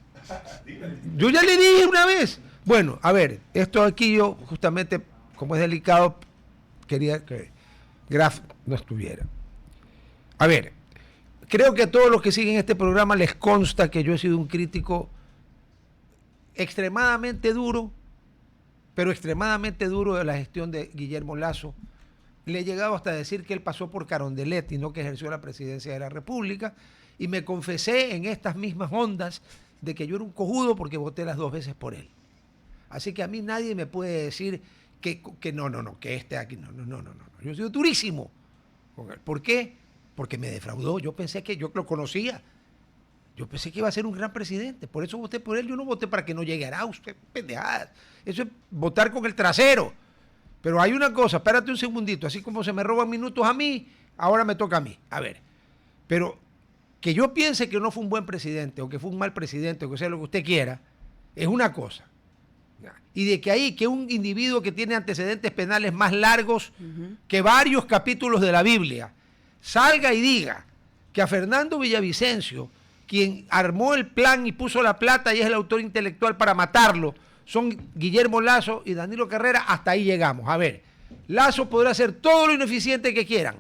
S1: Yo ya le dije una vez. Bueno, a ver, esto aquí yo justamente, como es delicado, quería que Graf no estuviera. A ver, creo que a todos los que siguen este programa les consta que yo he sido un crítico extremadamente duro, pero extremadamente duro de la gestión de Guillermo Lasso. Le he llegado hasta decir que él pasó por Carondelet y no que ejerció la presidencia de la República, y me confesé en estas mismas ondas de que yo era un cojudo porque voté las 2 veces por él. Así que a mí nadie me puede decir que no, que este aquí, no. Yo he sido durísimo con él. ¿Por qué? Porque me defraudó. Yo pensé que yo lo conocía. Yo pensé que iba a ser un gran presidente. Por eso voté por él. Yo no voté para que no llegara usted. Pendejadas. Eso es votar con el trasero. Pero hay una cosa, espérate un segundito. Así como se me roban minutos a mí, ahora me toca a mí. A ver. Pero que yo piense que no fue un buen presidente o que fue un mal presidente o que sea lo que usted quiera, es una cosa. Y de que ahí que un individuo que tiene antecedentes penales más largos que varios capítulos de la Biblia salga y diga que a Fernando Villavicencio, quien armó el plan y puso la plata y es el autor intelectual para matarlo, son Guillermo Lasso y Danilo Carrera, hasta ahí llegamos. A ver, Lasso podrá ser todo lo ineficiente que quieran,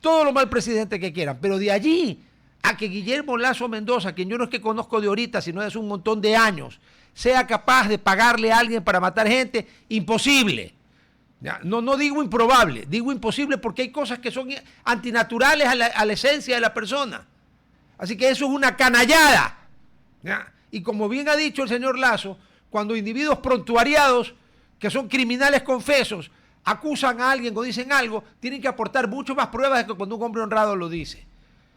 S1: todo lo mal presidente que quieran, pero de allí a que Guillermo Lasso Mendoza, quien yo no es que conozco de ahorita, sino de hace un montón de años, sea capaz de pagarle a alguien para matar gente, imposible. No digo improbable, digo imposible porque hay cosas que son antinaturales a la esencia de la persona. Así que eso es una canallada. ¿Ya? Y como bien ha dicho el señor Lasso, cuando individuos prontuariados, que son criminales confesos, acusan a alguien o dicen algo, tienen que aportar mucho más pruebas de que cuando un hombre honrado lo dice.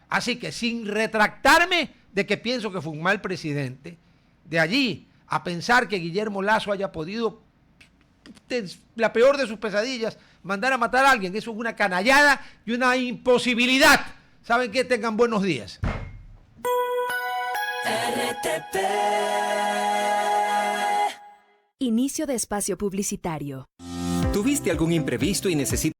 S1: Así que sin retractarme de que pienso que fue un mal presidente, de allí a pensar que Guillermo Lasso haya podido, la peor de sus pesadillas, mandar a matar a alguien, eso es una canallada y una imposibilidad. ¿Saben qué? Tengan buenos días.
S4: RTP.
S5: Inicio de espacio publicitario.
S4: ¿Tuviste algún imprevisto y necesitas